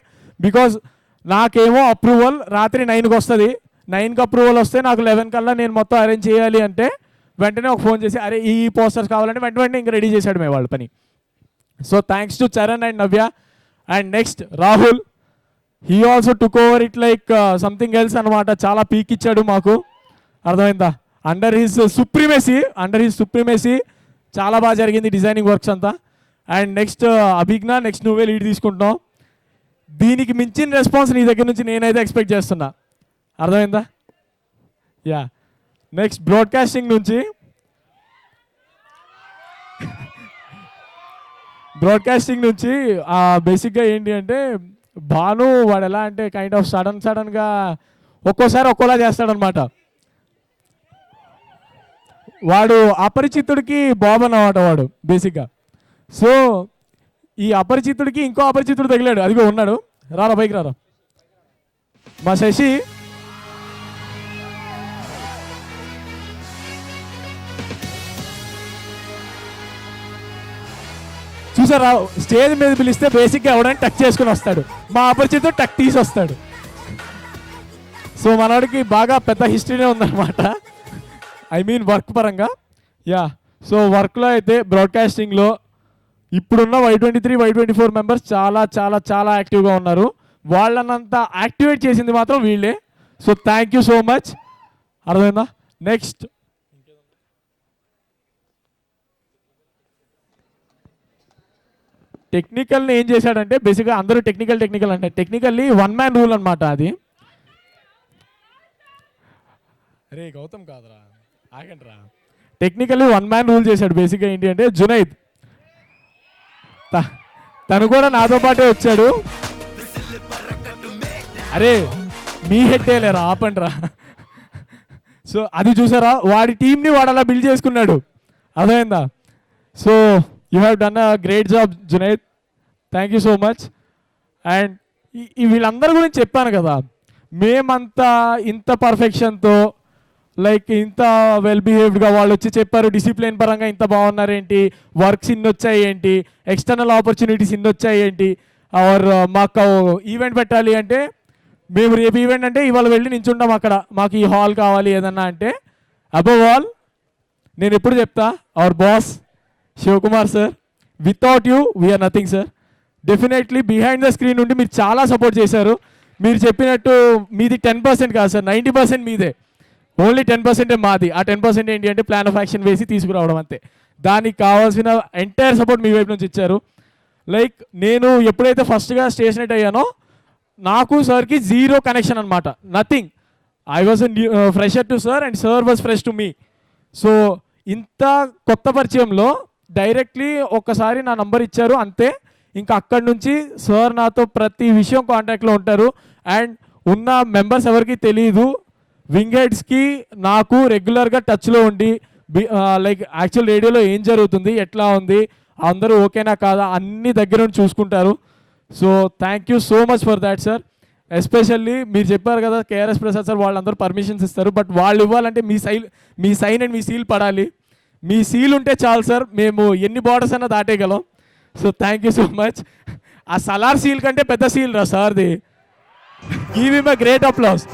బికాజ్ నాకేమో అప్రూవల్ రాత్రి 9కి వస్తుంది. 9కి అప్రూవల్ వస్తే నాకు 11 కల్లా నేను మొత్తం అరేంజ్ చేయాలి అంటే వెంటనే ఒక ఫోన్ చేసి అరే ఈ పోస్టర్స్ కావాలంటే వెంటనే ఇంకా రెడీ చేశాడు మేము వాళ్ళ పని. So thanks to Charan and Navya. And next Rahul, he also took over it like something else అనమాట. చాలా పీక్ ఇచ్చాడు మాకు, అర్థమైందా? అండర్ హిస్ సుప్రీమేసీ చాలా బాగా జరిగింది డిజైనింగ్ వర్క్స్ అంతా. అండ్ నెక్స్ట్ అభిజ్ఞ, నెక్స్ట్ నువ్వే లీడ్ తీసుకుంటున్నావు. దీనికి మించిన రెస్పాన్స్ నీ దగ్గర నుంచి నేనైతే ఎక్స్పెక్ట్ చేస్తున్నా, అర్థమైందా? యా నెక్స్ట్ బ్రాడ్కాస్టింగ్ నుంచి బేసిక్గా ఏంటి అంటే భాను వాడు ఎలా అంటే కైండ్ ఆఫ్ సడన్గా ఒక్కోసారి ఒక్కోలా చేస్తాడనమాట. వాడు అపరిచితుడికి బాబు అన్నమాట వాడు బేసిక్గా. సో ఈ అపరిచితుడికి ఇంకో అపరిచితుడు తగిలాడు, అదిగో ఉన్నాడు, రారా పైకి రారా. మా శశి చూసారా, స్టేజ్ మీద పిలిస్తే బేసిక్గా ఎవడని టక్ చేసుకుని వస్తాడు, మా అపరిచితుడు టక్ తీసి వస్తాడు. సో మనవాడికి బాగా పెద్ద హిస్టరీనే ఉందన్నమాట, ఐ మీన్ వర్క్ పరంగా. యా సో వర్క్లో అయితే బ్రాడ్కాస్టింగ్లో ఇప్పుడున్న Y23 Y24 మెంబర్స్ చాలా చాలా చాలా యాక్టివ్గా ఉన్నారు. వాళ్ళనంతా యాక్టివేట్ చేసింది మాత్రం వీళ్ళే. So thank you so much, అర్థమైందా? నెక్స్ట్ టెక్నికల్ని ఏం చేశాడంటే బేసిక్గా అందరూ టెక్నికల్ అంటే టెక్నికల్లీ 1 man రూల్ అనమాట అది. అరే గౌతమ్ కాదురా, ఆగండిరా. టెక్నికల్లీ 1 man రూల్ చేశాడు. బేసిక్గా ఏంటి అంటే జునైద్, తను కూడా నాతో పాటే వచ్చాడు. అరే మీ హెడ్ లేరా, ఆపండిరా. సో అది చూసారా, వాడి టీంని వాడు అలా బిల్డ్ చేసుకున్నాడు, అర్థమైందా? So you have done a great job Junaid, thank you so much. And వీళ్ళందరి గురించి చెప్పాను కదా, మేమంతా ఇంత పర్ఫెక్షన్తో లైక్ ఇంత వెల్ బిహేవ్డ్గా వాళ్ళు వచ్చి చెప్పారు, డిసిప్లిన్ పరంగా ఇంత బాగున్నారేంటి, వర్క్స్ ఇన్ని వచ్చాయి ఏంటి, ఎక్స్టర్నల్ ఆపర్చునిటీస్ ఇన్ని వచ్చాయి ఏంటి, ఆర్ మాకు ఈవెంట్ పెట్టాలి అంటే మేము రేపు ఈవెంట్ అంటే ఇవాళ వెళ్ళి నించుంటాం అక్కడ, మాకు ఈ హాల్ కావాలి ఏదన్నా అంటే. అబవ్ ఆల్ నేను ఎప్పుడు చెప్తా, our boss Shivakumar sir, without you we are nothing sir. Definitely behind the screen నుండి మీరు చాలా సపోర్ట్ చేశారు. మీరు చెప్పినట్టు మీది 10% కాదు సార్, 90% మీదే, ఓన్లీ 10% మాది. ఆ 10% ఏంటి అంటే ప్లాన్ ఆఫ్ యాక్షన్ వేసి తీసుకురావడం అంతే. దానికి కావాల్సిన ఎంటైర్ సపోర్ట్ మీ వైపు నుంచి ఇచ్చారు. లైక్ నేను ఎప్పుడైతే ఫస్ట్గా స్టేషనెట్ అయ్యానో నాకు సార్కి జీరో కనెక్షన్ అనమాట, nothing. I was fresher to sir and sir was fresh to me. So ఇంత కొత్త పరిచయంలో డైరెక్ట్లీ ఒక్కసారి నా నంబర్ ఇచ్చారు అంతే. ఇంకా అక్కడి నుంచి సార్ నాతో ప్రతి విషయం కాంటాక్ట్లో ఉంటారు. అండ్ ఉన్న మెంబర్స్ ఎవరికి తెలియదు, వింగ్ హెడ్స్కి నాకు రెగ్యులర్గా టచ్లో ఉండి లైక్ యాక్చువల్ రేడియోలో ఏం జరుగుతుంది, ఎట్లా ఉంది, అందరూ ఓకేనా కాదా అన్ని దగ్గర నుండి చూసుకుంటారు. So thank you so much for that sir. Especially మీరు చెప్పారు కదా కేఆర్ఎస్ ప్రసాద్ సార్ వాళ్ళందరూ పర్మిషన్స్ ఇస్తారు, బట్ వాళ్ళు ఇవ్వాలంటే మీ సైన్ అండ్ మీ సీల్ పడాలి. మీ సీల్ ఉంటే చాలు సార్, మేము ఎన్ని బార్డర్స్ అన్నా దాటేయగలం. So thank you so much. ఆ సలార్ సీల్ కంటే పెద్ద సీల్ రా సార్ది. Give him a great applause.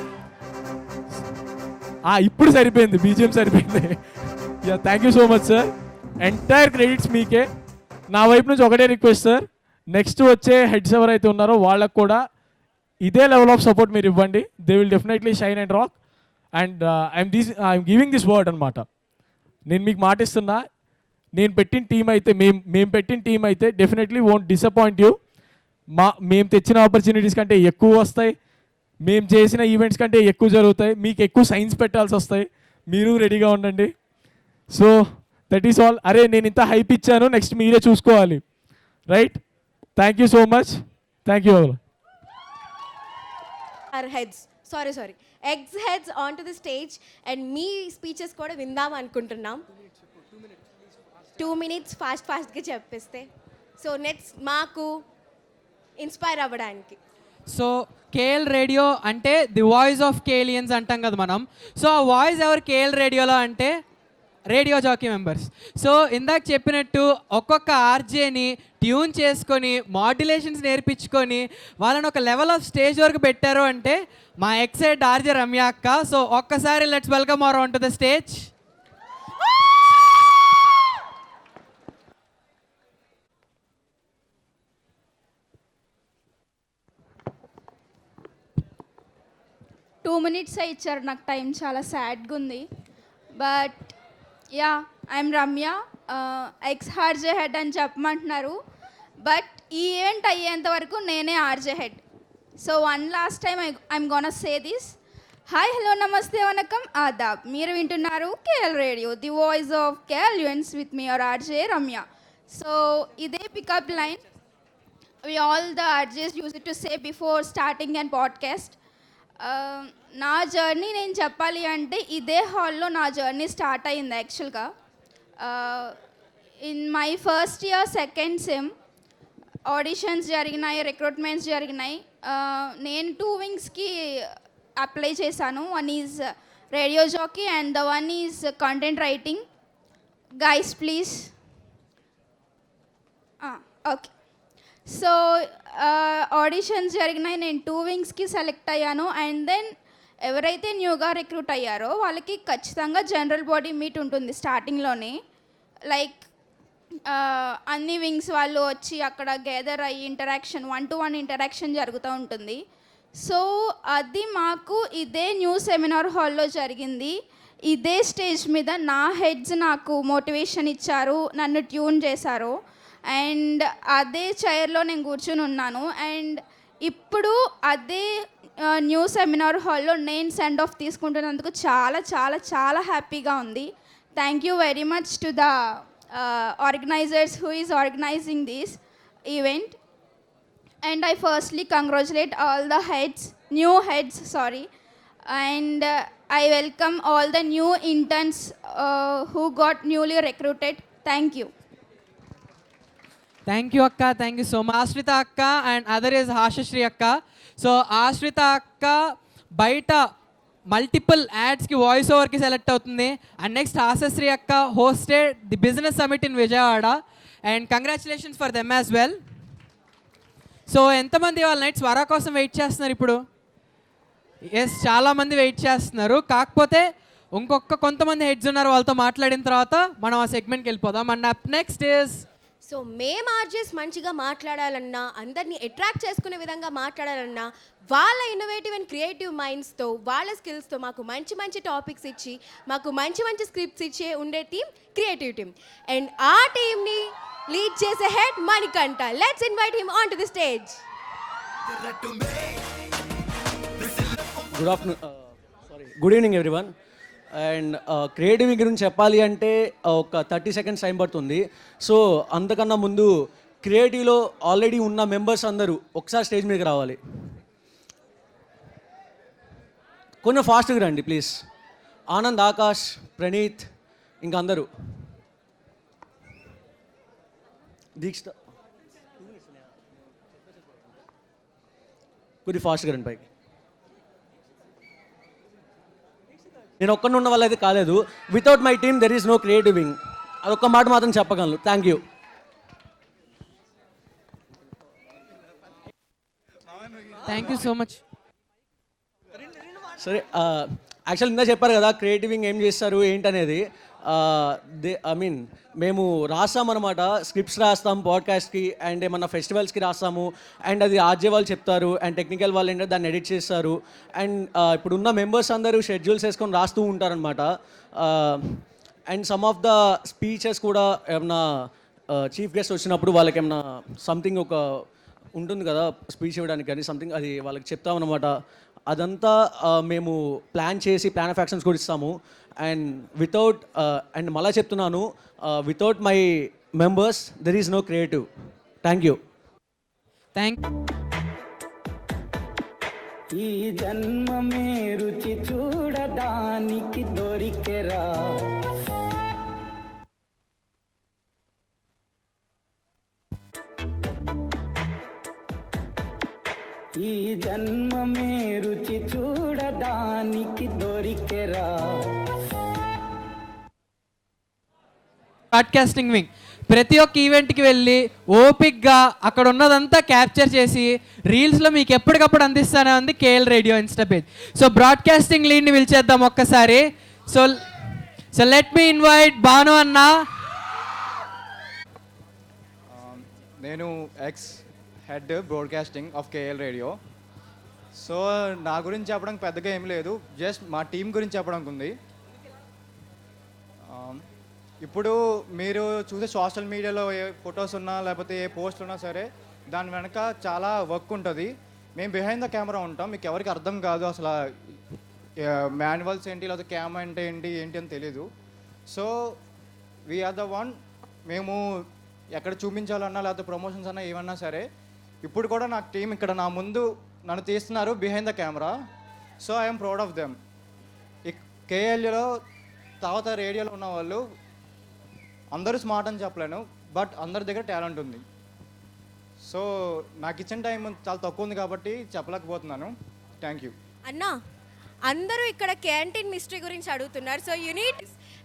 ఇప్పుడు సరిపోయింది, బీజిఎం సరిపోయింది. Yeah thank you so much sir, entire credits మీకే. నా వైపు నుంచి ఒకటే రిక్వెస్ట్ సార్, నెక్స్ట్ వచ్చే హెడ్స్ ఎవరైతే ఉన్నారో వాళ్ళకు కూడా ఇదే లెవెల్ ఆఫ్ సపోర్ట్ మీరు ఇవ్వండి. They will definitely shine and rock. And I'm giving this word అనమాట. నేను మీకు మాటిస్తున్నా, నేను పెట్టిన టీం అయితే మేము పెట్టిన టీం అయితే డెఫినెట్లీ వోంట్ డిసప్పాయింట్ యూ. మేము తెచ్చిన ఆపర్చునిటీస్ కంటే ఎక్కువ వస్తాయి, మేము చేసిన ఈవెంట్స్ కంటే ఎక్కువ జరుగుతాయి, మీకు ఎక్కువ సైన్స్ పెట్టాల్సి వస్తాయి, మీరు రెడీగా ఉండండి. So that is all. అరే నేను ఇంత హైప్ ఇచ్చాను, నెక్స్ట్ మీరే చూసుకోవాలి, right? Thank you so much, thank you. Our heads, sorry, ex heads onto the stage and me speeches కూడా విందాం అనుకుంటున్నాం. 2 minutes ఫాస్ట్గా చెప్పేస్తే సో నెక్స్ట్ మాకు ఇన్స్పైర్ అవ్వడానికి. సో కేఎల్ రేడియో అంటే ది వాయిస్ ఆఫ్ కేలియన్స్ అంటాం కదా మనం. సో ఆ వాయిస్ ఎవరు కేఎల్ రేడియోలో అంటే రేడియో జాకీ మెంబర్స్. సో ఇందాక చెప్పినట్టు ఒక్కొక్క ఆర్జేని ట్యూన్ చేసుకొని మాడ్యులేషన్స్ నేర్పించుకొని వాళ్ళని ఒక లెవెల్ ఆఫ్ స్టేజ్ వరకు పెట్టారు అంటే మా ఎక్సైడ్ ఆర్జే రమ్య అక్క. సో ఒక్కసారి let's welcome our on to the stage. Two minutes ఇచ్చారు నాకు టైం, చాలా సాడ్గా ఉంది. But yeah I'm Ramya, ex RJ head అని చెప్పమంటున్నారు, బట్ ఈ ఈవెంట్ అయ్యేంత వరకు నేనే RJ head. So one last time I'm gonna say this. Hi, hello, నమస్తే, వనకం, ఆదాబ్. మీరు వింటున్నారు KL radio, the voice of KLUians with me your RJ Ramya. So ఇదే pickup line we all the RJs used to say before starting an podcast. నా జర్నీ నేను చెప్పాలి అంటే ఇదే హాల్లో నా జర్నీ స్టార్ట్ అయింది యాక్చువల్గా. In my first year second sem auditions జరిగినాయి, రిక్రూట్మెంట్స్ జరిగినాయి. నేను 2 వింగ్స్కి అప్లై చేశాను. One is radio jockey and the one is content writing. Guys please. Okay, so auditions జరిగినాయి, నేను 2 వింగ్స్కి సెలెక్ట్ అయ్యాను. అండ్ దెన్ ఎవరైతే న్యూగా రిక్రూట్ అయ్యారో వాళ్ళకి ఖచ్చితంగా జనరల్ బాడీ మీట్ ఉంటుంది స్టార్టింగ్లోనే. లైక్ అన్ని వింగ్స్ వాళ్ళు వచ్చి అక్కడ గెదర్ అయ్యి ఇంటరాక్షన్, 1-to-1 ఇంటరాక్షన్ జరుగుతూ ఉంటుంది. సో అది మాకు ఇదే న్యూ సెమినార్ హాల్లో జరిగింది. ఇదే స్టేజ్ మీద నా హెడ్స్ నాకు మోటివేషన్ ఇచ్చారు, నన్ను ట్యూన్ చేశారు. అండ్ అదే చైర్లో నేను కూర్చుని ఉన్నాను. అండ్ ఇప్పుడు అదే న్యూ సెమినార్ హాల్లో నేను సెండ్ ఆఫ్ తీసుకుంటున్నందుకు చాలా చాలా చాలా హ్యాపీగా ఉంది. Thank you very much to the organisers who is organising this event. And I firstly congratulate all the heads new heads, sorry, and I welcome all the new interns who got newly recruited. Thank you. Thank you, Akka. Thank you so much. Ashrita Akka and other is Hashashri Akka. So, Ashrita Akka, Baita, multiple ads ki voice over ki select avutundi. And next, Hashashri Akka hosted the business summit in Vijayawada. And congratulations for them as well. So ఎంతమంది వాళ్ళ నైట్ స్వరా కోసం వెయిట్ చేస్తున్నారు ఇప్పుడు? ఎస్, చాలామంది వెయిట్ చేస్తున్నారు. కాకపోతే కొంతమంది హెడ్స్ ఉన్నారు, వాళ్ళతో మాట్లాడిన తర్వాత మనం ఆ సెగ్మెంట్కి వెళ్ళిపోదాం. And up next is so మేము ఆర్జెస్ మంచిగా మాట్లాడాలన్నా, అందరినీ అట్రాక్ట్ చేసుకునే విధంగా మాట్లాడాలన్నా, వాళ్ళ ఇన్నోవేటివ్ అండ్ క్రియేటివ్ మైండ్స్తో, వాళ్ళ స్కిల్స్తో మాకు మంచి మంచి టాపిక్స్ ఇచ్చి, మాకు మంచి మంచి స్క్రిప్ట్స్ ఇచ్చే ఉండే టీం క్రియేటివ్ టీమ్. అండ్ ఆ టీంని లీడ్ చేసే head Manikanta. Let's invite him on to the stage. Good evening everyone. And creative గురించి చెప్పాలి అంటే ఒక 30 seconds టైం పడుతుంది. సో అంతకన్నా ముందు క్రియేటివ్లో ఆల్రెడీ ఉన్న మెంబర్స్ అందరూ ఒకసారి స్టేజ్ మీదకి రావాలి. కొంచెం ఫాస్ట్గా రండి ప్లీజ్. ఆనంద్, ఆకాష్, ప్రణీత్, ఇంకా అందరూ. దీక్ష కొద్ది ఫాస్ట్గా రండి పైకి. నేను ఒక్కడిని ఉన్న వాళ్ళైతే కాలేదు. Without my team there is no creative wing. అదొక్క మాట మాత్రం చెప్పగలను. Thank you. Thank you so much. సరే, యాక్చువల్ ఇందా చెప్పారు కదా క్రియేటివ్ వింగ్ ఏం చేస్తారు ఏంటనేది. మేము రాస్తామన్నమాట. స్క్రిప్ట్స్ రాస్తాం పాడ్కాస్ట్కి, అండ్ ఏమన్నా ఫెస్టివల్స్కి రాస్తాము, అండ్ అది ఆర్జే వాళ్ళు చెప్తారు, అండ్ టెక్నికల్ వాళ్ళు ఏంటంటే దాన్ని ఎడిట్ చేస్తారు. అండ్ ఇప్పుడున్న మెంబర్స్ అందరూ షెడ్యూల్స్ వేసుకొని రాస్తూ ఉంటారనమాట. And some of the speeches కూడా ఏమన్నా చీఫ్ గెస్ట్ వచ్చినప్పుడు వాళ్ళకి ఏమన్నా సంథింగ్ ఒక ఉంటుంది కదా స్పీచ్ ఇవ్వడానికి, కానీ సంథింగ్ అది వాళ్ళకి చెప్తామన్నమాట. అదంతా మేము ప్లాన్ చేసి ప్లాన్ ఆఫ్ యాక్షన్స్ కూడా ఇస్తాము. అండ్ మళ్ళా చెప్తున్నాను, without my members there is no creative. Thank you. ఈ జన్మమే రుచి చూడడానికి దొరికెరా. ఈ జన్మమే రుచి చూడడానికి దొరికెరా. బ్రాడ్కాస్టింగ్ వింగ్ ప్రతి ఒక్క ఈవెంట్కి వెళ్ళి ఓపిక్గా అక్కడ ఉన్నదంతా క్యాప్చర్ చేసి రీల్స్లో మీకు ఎప్పటికప్పుడు అందిస్తానే ఉంది KL radio Insta page. So broadcasting లీడ్ని పిలిచేద్దాం ఒక్కసారి. So let me invite Bhanu అన్న. నేను ex head broadcasting of KL radio. So నా గురించి చెప్పడానికి పెద్దగా ఏం లేదు, జస్ట్ మా టీం గురించి చెప్పడానికి ఉంది. ఇప్పుడు మీరు చూసే సోషల్ మీడియాలో ఏ ఫొటోస్ ఉన్నా లేకపోతే ఏ పోస్ట్ ఉన్నా సరే దాని వెనక చాలా వర్క్ ఉంటుంది. మేము బిహైండ్ ద కెమెరా ఉంటాం. మీకు ఎవరికి అర్థం కాదు అసలు మాన్యువల్స్ ఏంటి లేకపోతే కెమెరా అంటే ఏంటి అని తెలీదు. So we are the one. మేము ఎక్కడ చూపించాలన్నా లేకపోతే ప్రమోషన్స్ అన్నా ఏమన్నా సరే ఇప్పుడు కూడా నాకు టీం ఇక్కడ నా ముందు నన్ను తీస్తున్నారు behind the camera. So I'm proud of them. కేఎల్లో తర్వాత రేడియోలో ఉన్న వాళ్ళు అందరూ స్మార్ట్ అని చెప్పలేను, బట్ అందరి దగ్గర టాలెంట్ ఉంది. సో నాకు ఇచ్చిన టైం చాలా తక్కువ ఉంది కాబట్టి చెప్పలేకపోతున్నాను. Thank you. అన్నా, అందరూ ఇక్కడ క్యాంటీన్ మిస్టరీ గురించి అడుగుతున్నారు. సో యూనిట్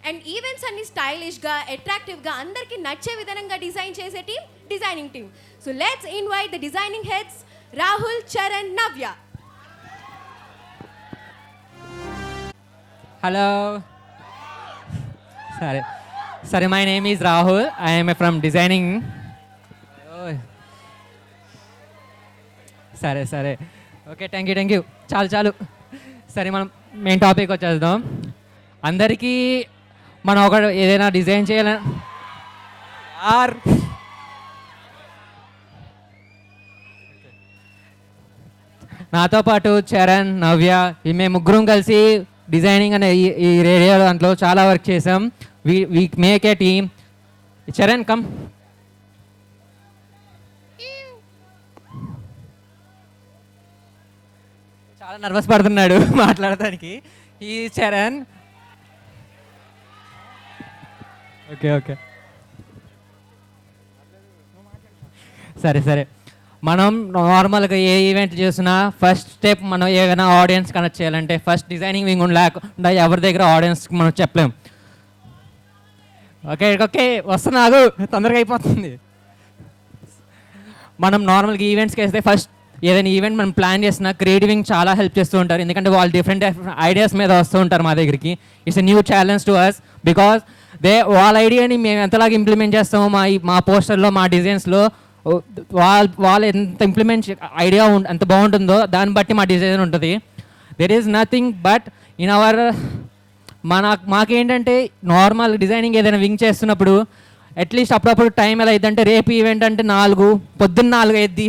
అండ్ ఈవెంట్స్ అన్ని స్టైలిష్గా అట్రాక్టివ్గా అందరికీ నచ్చే విధంగా డిజైన్ చేసే team designing team. So let's invite the designing heads Rahul, Charan, Navya. Hello. Sorry, my name is Rahul. I am from designing. సరే ఓకే, థ్యాంక్ యూ. చాలు. సరే, మనం మెయిన్ టాపిక్ వచ్చేద్దాం. అందరికీ మనం ఒక ఏదైనా డిజైన్ చేయాలని నాతో పాటు చరణ్, నవ్య, మేము ముగ్గురం కలిసి డిజైనింగ్ అనే ఈ రేడియో దాంట్లో చాలా వర్క్ చేసాం. We make a team. Charan come. చాలా నర్వస్ పడుతున్నాడు మాట్లాడటానికి. ఈ చరణ్. ఓకే ఓకే సరే సరే. మనం నార్మల్గా ఏ ఈవెంట్ చేసినా ఫస్ట్ స్టెప్ మనం ఏదైనా ఆడియన్స్ కనెక్ట్ చేయాలంటే ఫస్ట్ డిజైనింగ్ వింగ్ లేకుండా ఎవరి దగ్గర ఆడియన్స్కి మనం చెప్పలేం. ఓకే ఓకే వస్తున్నాగు, తొందరగా అయిపోతుంది. మనం నార్మల్గా ఈవెంట్స్కి వేస్తే ఫస్ట్ ఏదైనా ఈవెంట్ మనం ప్లాన్ చేసినా క్రియేటివింగ్ చాలా హెల్ప్ చేస్తూ ఉంటారు. ఎందుకంటే వాళ్ళు డిఫరెంట్ ఐడియాస్ మీద వస్తూ ఉంటారు మా దగ్గరికి. It's a new challenge to us because వాళ్ళ ఐడియాని మేము ఎంతలాగా ఇంప్లిమెంట్ చేస్తామో మా పోస్టర్లో మా డిజైన్స్లో వాళ్ళు ఎంత ఇంప్లిమెంట్ ఐడియా ఎంత బాగుంటుందో దాన్ని బట్టి మా డిజైన్ ఉంటుంది. There is nothing but in our మాకేంటంటే నార్మల్ డిజైనింగ్ ఏదైనా వింగ్ చేస్తున్నప్పుడు అట్లీస్ట్ అప్పుడప్పుడు టైం ఎలా అయిద్దంటే రేపు ఈవెంట్ అంటే పొద్దున్న 4 అయ్యిద్ది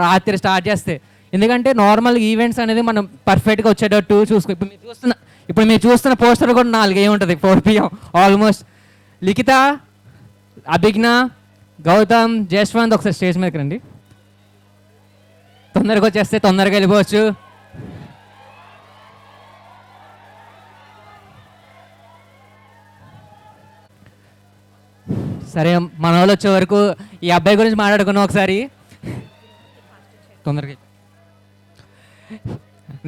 రాత్రి స్టార్ట్ చేస్తే. ఎందుకంటే నార్మల్ ఈవెంట్స్ అనేది మనం పర్ఫెక్ట్గా వచ్చేటట్టు చూసుకో. ఇప్పుడు మీరు చూస్తున్న పోస్టర్ కూడా 4 ఉంటుంది 4 PM ఆల్మోస్ట్. లిఖిత, అభిజ్ఞ, గౌతమ్, జస్వంత్ ఒకసారి స్టేజ్ మీదకి రండి. తొందరగా వచ్చేస్తే తొందరగా వెళ్ళిపోవచ్చు. సరే మన వాళ్ళు వచ్చే వరకు ఈ అబ్బాయి గురించి మాట్లాడుకున్నాం ఒకసారి తొందరగా.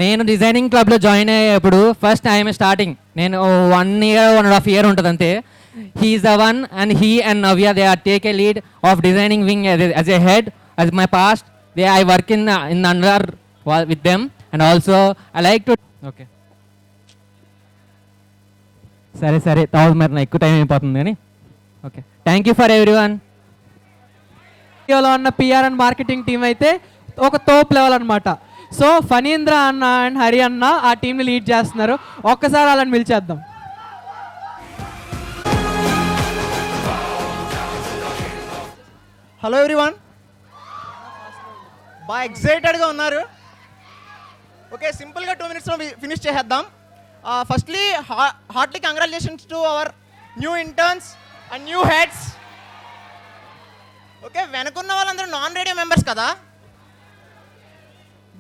నేను డిజైనింగ్ క్లబ్లో జాయిన్ అయ్యేప్పుడు ఫస్ట్ ఐఎమ్ స్టార్టింగ్. నేను 1 year 1.5 year ఉంటుంది అంతే. He is the one and he and Navya they are take a lead of designing wing as a head as my past. I work in under with them and also I like to okay. సరే సరే తావు మరి నాకు ఎక్కువ టైం అయిపోతుంది కానీ okay thank you for everyone. లో ఉన్న పిఆర్ అండ్ మార్కెటింగ్ టీం అయితే ఒక తోప్ లెవెల్ అనమాట. సో ఫణీంద్ర అన్న అండ్ హరి అన్న ఆ టీంని లీడ్ చేస్తున్నారు. ఒక్కసారి వాళ్ళని పిలిచేద్దాం. హలో ఎవ్రీవన్, బాగా ఎక్సైటెడ్గా ఉన్నారు. ఓకే సింపుల్గా 2 minutesలో ఫినిష్ చేసేద్దాం. Firstly heartly congratulations to our new interns and new heads. Okay వెనకున్న వాళ్ళందరూ నాన్ రేడియో మెంబర్స్ కదా.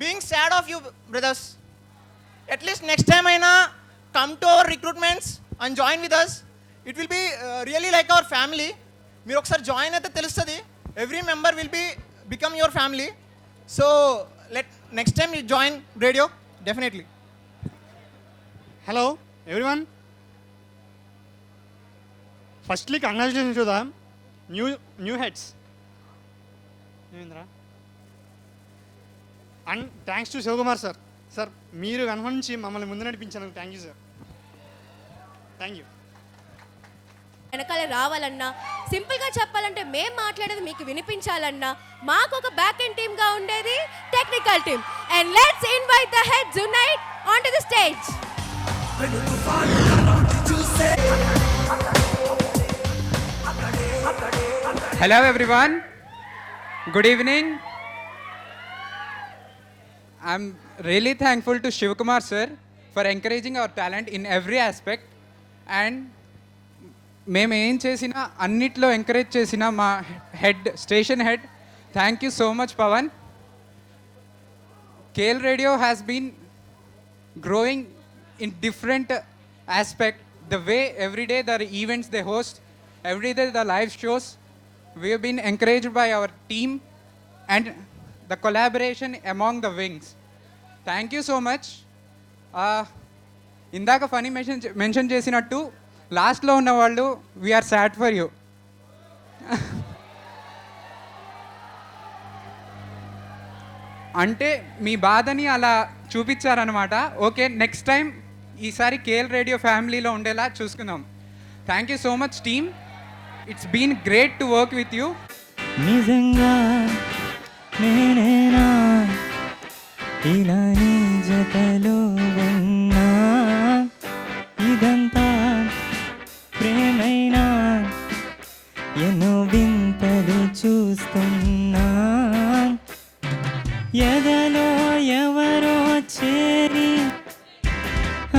Being sad of you brothers, at least next time అయినా come to our recruitments and join with us. It will be really like our family. మీరు ఒకసారి జాయిన్ అయితే తెలుస్తుంది. Every member will become your family. So next time you join radio definitely. Hello everyone. Firstly, congratulations to the new heads. And thanks to Shivakumar sir. Sir, మీరు కనుగొని మమ్మల్ని ముందు నడిపించారు. Thank you sir. Thank you. వెనకాల రావాలన్నా సింపుల్గా చెప్పాలంటే మేము మాట్లాడేది మీకు వినిపించాలన్నా మాకు ఒక బ్యాక్ ఎండ్ టీమ్గా ఉండేది technical team. And let's invite the heads unite on to the stage. Hello everyone, good evening. I'm really thankful to Shivakumar sir for encouraging our talent in every aspect and మేము ఏం చేసినా అన్నిట్లో ఎంకరేజ్ చేసిన మా station head thank you so much Pavan. KL Radio has been growing in different aspect. The way every day the events they host, every day the live shows, we have been encouraged by our team and the collaboration among the wings. Thank you so much. ఇందాక ఫనీ మెన్షన్ చేసినట్టు లాస్ట్లో ఉన్న వాళ్ళు వీఆర్ సాడ్ ఫర్ యూ. అంటే మీ బాధని అలా చూపించారనమాట. ఓకే నెక్స్ట్ టైం ఈసారి KL Radio ఫ్యామిలీలో ఉండేలా చూసుకుందాం. Thank you so much team. It's been great to work with you. నిజంగా నేనేనా ఇలా నీ జతలో ఉన్నా, ఇదంతా ప్రేమైనా ఎన్నో వింతలు చూస్తున్నా, ఎదలో ఎవరో చేరి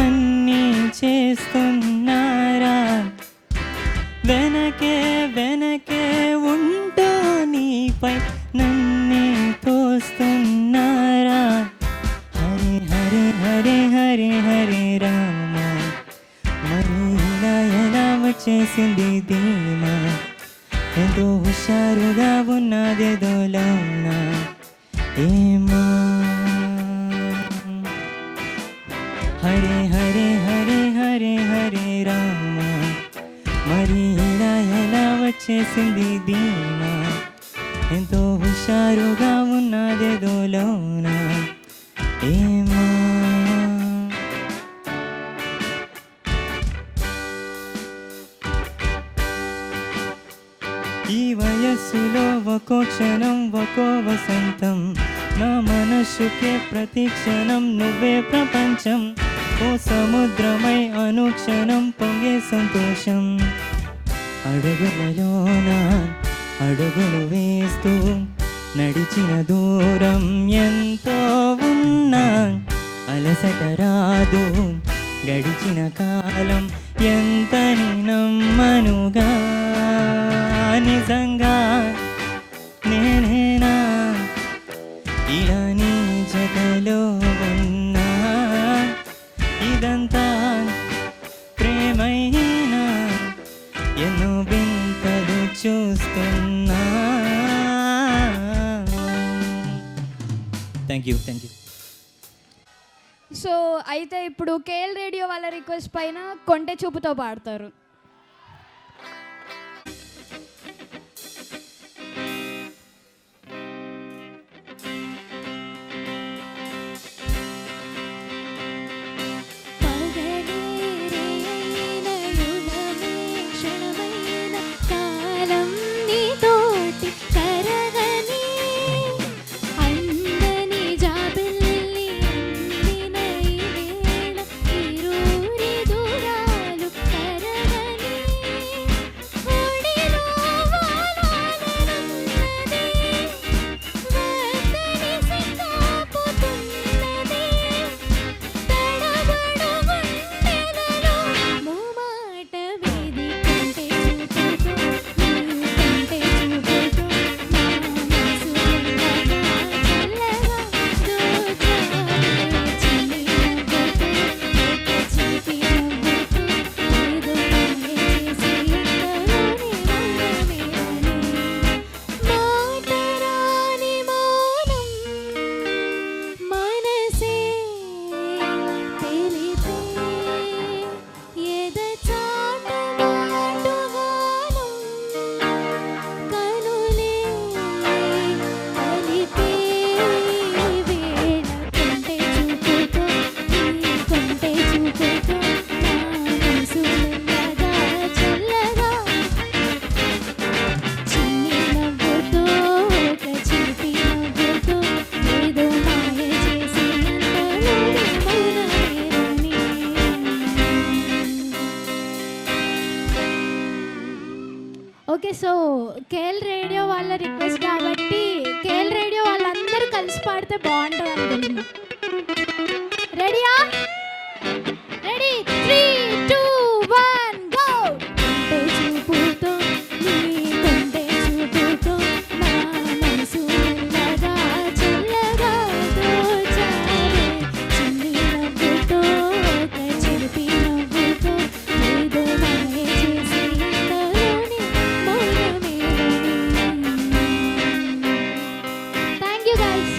అన్నీ చేస్తున్నారా, వెనకే వెనకే ఉంటూ నీపై నన్నే తోస్తున్నారా. హరి హరి హరే హరే హరే రామ మరి ఇలా ఎలా వచ్చేసింది ధీమా ఎంతో హుషారుగా ఉన్నదేదోలోన ఏమా హరే హరే హరే హరే హరే రామ మరి ఇలా ఎలా వచ్చేసింది ధీమా ఎంతో హుషారుగా ఉన్నదేదోలోన ఏమా ఈ వయస్సులో ఒక్కో క్షణం ఒక్కో వసంతం నా మనసుకే ప్రతి క్షణం నువ్వే ప్రపంచం ఓ సముద్రమై అనుక్షణం పొంగే సంతోషం అడుగులలోన అడుగులు వేస్తూ నడిచిన దూరం ఎంతో ఉన్నా అలసట రాదు గడిచిన కాలం ఎంతని నమ్మనుగా నిజంగా నేనేనా ఇలా నీ జతలో ఉన్నా ఇదంతా ప్రేమైనా ఎన్నో వింతలు చూస్తున్నా థ్యాంక్ యూ సో అయితే ఇప్పుడు కేఎల్ రేడియో వాళ్ళ రిక్వెస్ట్ పైన కొంటె చూపుతో పాడతారు. ఓకే, సో కేఎల్ రేడియో వాళ్ళ రిక్వెస్ట్ కాబట్టి కేఎల్ రేడియో వాళ్ళందరూ కలిసి పాడితే బాగుంటుంది అనుకుంటున్నా. రెడీయా? Ready, 3, 2, 1 go. కొంటె చూపుతో నీ కొంటె చూపుతో నా మనసు మెల్లగా చల్లగా దోచావే. చిన్ని నవ్వుతో ఒక చిలిపి నవ్వుతో ఏదో మాయ చేసి అందలోని మౌనమేనని. Thank you guys.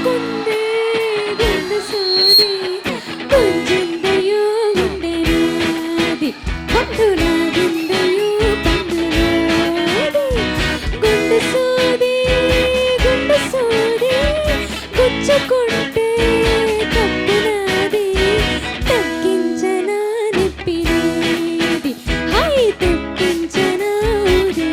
గుచ్చుకుందే గుండె సూది గుంజిందయ్యో గుండె నాది పండు నాగిందయ్యో పండు నాది గుండె సూది గుచ్చుకుంటే తప్పు నాది తగ్గించనా నెప్పినేది హై తెప్పించనా ఊది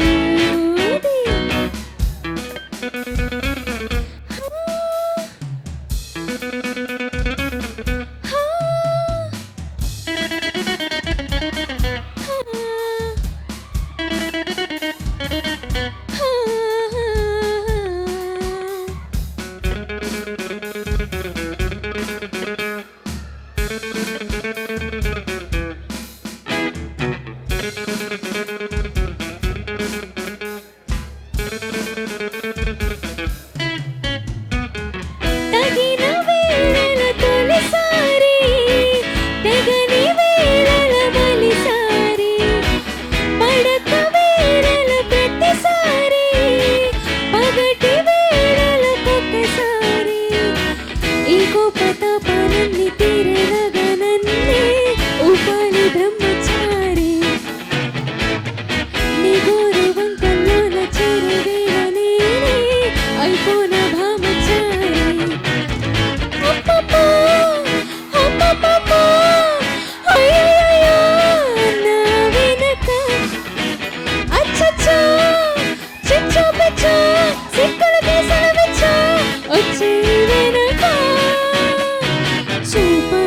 తగిన వేళల తొలిసారి తెగని వేళల మలిసారి పడక వేళల ప్రతిసారి పగటి వేళలకొకసారి ఈ కోపతాపాలన్నీ తీరనగనన్నే ఉపాలి బ్రహ్మచారి నీ గోరు వంకల్లోన చేరువేళ నేనే అయిపోన భామచారి అప్పప్పా అప్పప్పా అయ్యయ్యో నా వెనక అచ్చచ్చో చిచ్చో పిచ్చో సిక్కులు కేసలు విచ్చో వచ్చే వెనక చూపా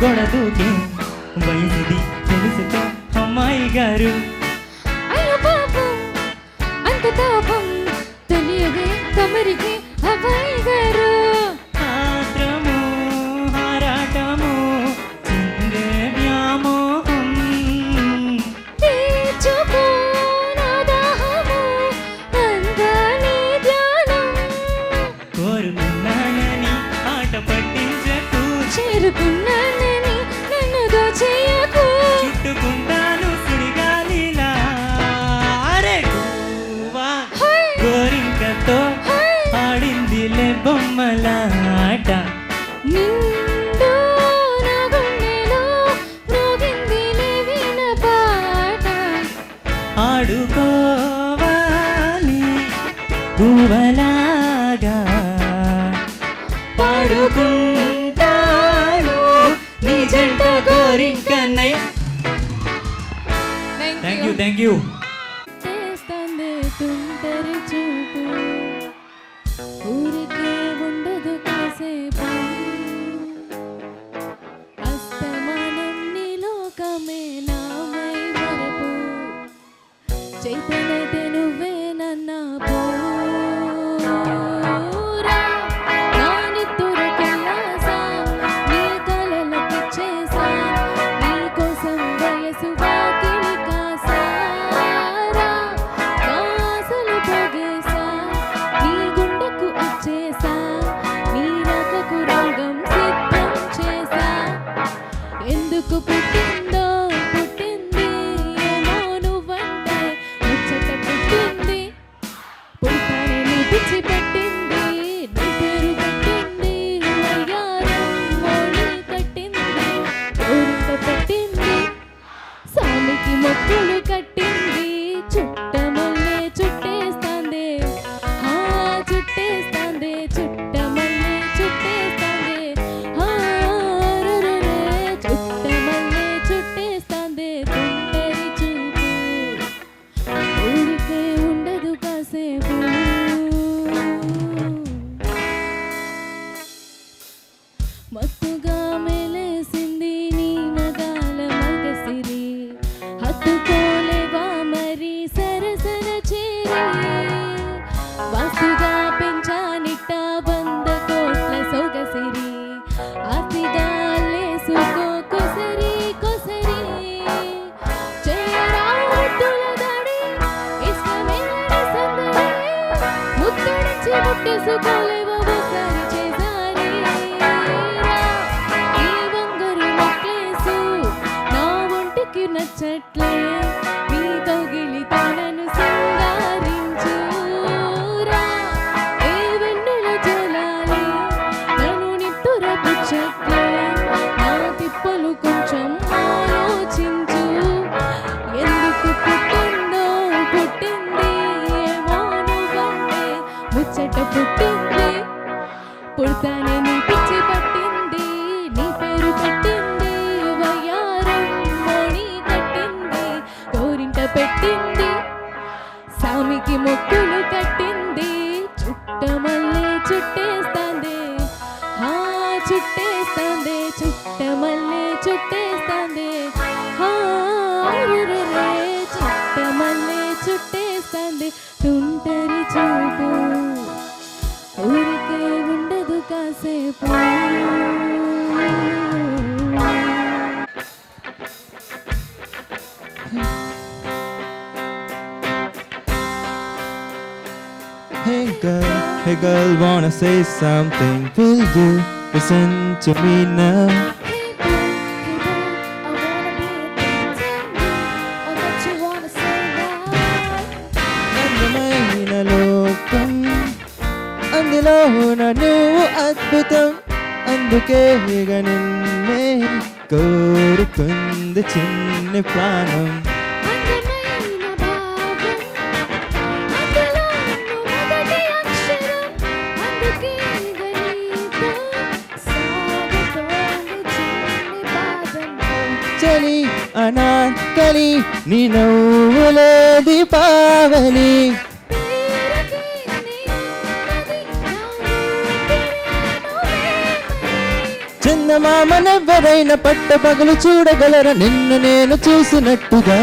గొడదూకే వయసుది తెలుసుకో అమ్మాయి గారు. అయ్యో పాపం అంత తాపం తెలియదే తమరికి అబ్బాయి గారు. ఆత్రము హారాటము చిందే వ్యామోహం తీర్చుకో నా దాహము అందాని ధ్యానం. కోరుకున్నానని ఆట పట్టించకు చేరుకున్నానని నన్ను దోచేయకు. చుట్టుకుంటాను సుడిగాలిలా అరే గువ్వా గోరింకతో ఆడిందిలే బొమ్మలాట. నిండు నా గుండెలో మ్రోగిందిలే వీణ పాట. ఆడుకోవాలి గువ్వలాగా పాడుకుంటాను నీ జంట గోరింకన్నై. థ్యాంక్ యూ చేస్తుంది తుంటరి చూపు ఊరికే ఉండదు కాసేపు. అస్తమానం నీ లోకమే నామై మరపు. చైతన్యతే నువ్వే నన్న పూరా. నా నిత్తుర కల్లాసా నీ కలలకి చేసా. నీ కోసం వయసు వాకిలి కాసారా. నా ఆశలు పోగేసా నీ గుండెకు వచ్చేసా. నీ రాకకు రంగం సిద్ధం చేసా. ఎందుకు పుట్టిందో పుట్టింది ఏమో నువ్వంటే ముచ్చట పుట్టింది. పుడతానే నీ పిచ్చి పెట్టింది. నీ పేరు పెట్టింది వయ్యారం మోళి కట్టింది. ఊరింట పెట్టింది సామికి మొక్కులు కట్టింది. చుట్టమల్లే చుట్టేస్తాందే హా చుట్టేస్తాందే. చుట్టమల్లే చుట్టేస్తాందే హా రరరే. చుట్టమల్లే చుట్టేస్తాందే తుంటరి చూపు ఊరికే ఉండదు కాసేపు. మత్తుగా మెలేసింది నీ నగాల మగసిరి. హత్తుకోలేవా మరి సరసన చేరి. వాస్తుగా పెంచానిట్ట 100 కోట్ల సొగసిరి. ఆర్తిగా లేసుకో కొసరి కొసరి. చేరాతుల దడి ఇష్టమేనని సందడి. ముద్దడిచి ముట్టేసుకోలేవా ఒకసారి చేసారి. ఈ వంగరు నెక్లెసు నా ఒంటికి నచ్చట్లే. నీ కౌగిలితో నన్ను సింగారించురా. ఏ వెన్నెల జలాలి నన్ను నిట్టుర పుచ్చట్లే. నా తిప్పలు కొంచెం ఆలోచించు. ఎందుకు పుట్టిందో పుట్టింది ఏమో నువ్వంటే ముచ్చట పుట్టింది. పుడతానే నీ పిచ్చి పట్టింది. నీ పేరు పెట్టింది వయ్యారం మోణి కట్టింది. గోరింట పెట్టింది సామికి మొక్కులు కట్టింది. చుట్టమల్లే చుట్టేస్తాందే హా చుట్టేస్తాందే. చుట్టమల్లే చుట్టేస్తాందే హా రరరే. చుట్టమల్లే చుట్టేస్తాందే తుంటరి చూపు ఊరికే ఉండదు కాసేపు. Hey girl, wanna say something? Will you listen to me now? అందమైన లోకం అందులో నువ్వు అద్భుతం. అందుకే ఇక నిన్నే కోరుకుంది చిన్ని ప్రాణం. చలి అనార్కలి నీ నవ్వులే దీపావళి. చంద్ర చందమామనెవ్వరైనా పట్ట పగలు చూడగలరా నిన్ను నేను చూసినట్టుగా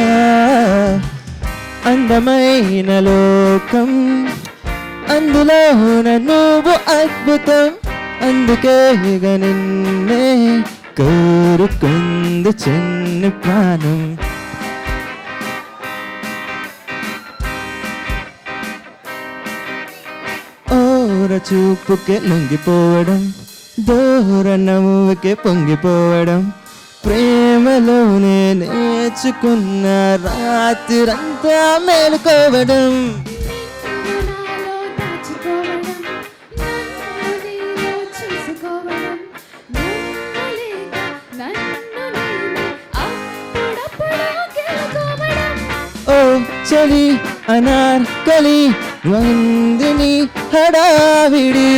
అందమైన లోకం అందులోన నువ్వు అద్భుతం అందుకే ఇక నిన్నే కోరుకుంది చిన్న ప్రాణం. ఓర చూపుకే లొంగిపోవడం దూర నవ్వుకే పొంగిపోవడం ప్రేమలోనే నేర్చుకున్న రాత్రంతా మేలుకోవడం. ఓ చలి అనార్కలి వందిని హడావిడి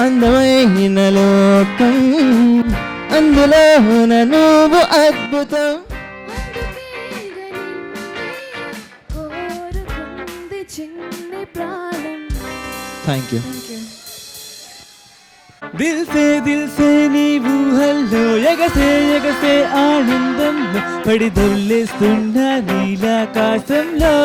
అందమైన లోకం అందులోన నువ్వు అద్భుతం. Thank you. దిల్ సే నీ ఊహల్లో ఎగసే ఎగసే ఆనందంలో పడి దొల్లేస్తున్నా నీలాకాశంలో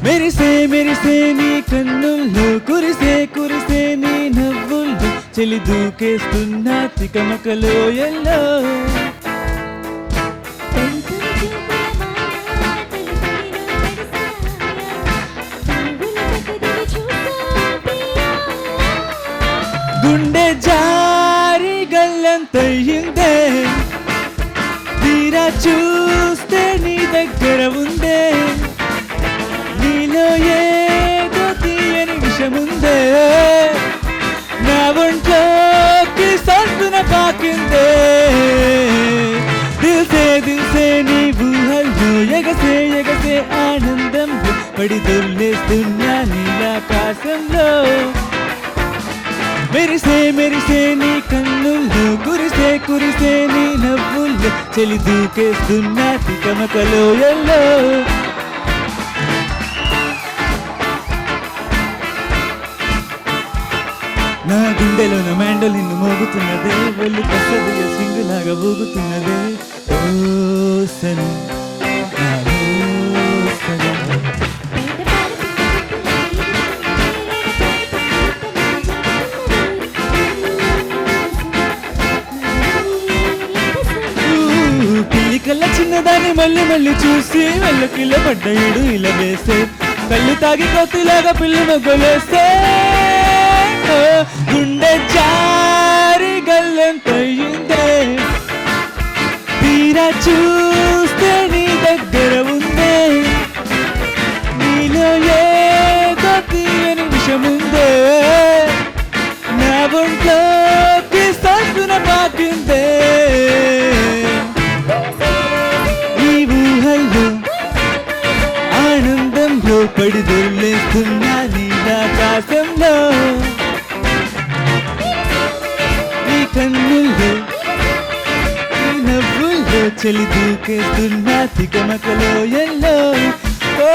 మెరిసే మెరిసే నీ కన్నుల్లో కురిసే కురిసే నీ నవ్వుల్లో చెలి దూకేస్తున్నా తికమకలో ఎల్లో. గుండె జారి గల్లంతయ్యిందే తీరా చూస్తే నీ దగ్గర ఉందే నీలో ఏదో తీయని విషముందే నా ఒంట్లోకి సంతున పాకిందే. దిల్సే నీ ఊహల్లో ఎగసే ఎగసే ఆనందంలో పడి దొల్లేస్తున్నా నీలాకాశంలో మెరిసే మెరిసే నీ కన్నుల్లో కురిసే కురిసే నీ నవ్వుల్లో చెలి దూకేస్తున్నా తికమకలో ఎల్లో. నా గుండెలోన మ్యాండోలిన్ మోగుతున్నదే ఒళ్ళు కసదియ సింగులాగా ఊగుతున్నదే ఓ సను నా ఓ సను. పిల్లికల్ల చిన్నదాన్ని మళ్ళీ మళ్ళీ చూసి వెళ్ళకిల్ల పడ్డాడు ఇలా వేస్తే కళ్ళు తాగి కొత్తిలాగా పిల్లి మొగ్గలేస్తే గుండె జారి గల్లంతయ్యిందే తీరా చూస్తే నీ దగ్గర ఉందే నీలో ఏదో తీయని విషముందే నా ఒంట్లోకి సంతున పాకిందే. ఆనందంలో పడి దొల్లేస్తున్నా నీలాకాశంలో నీ కన్నుల్లో నీ నవ్వుల్లో చెలి దూకేస్తున్నా తికమకలో ఎల్లో. ఓ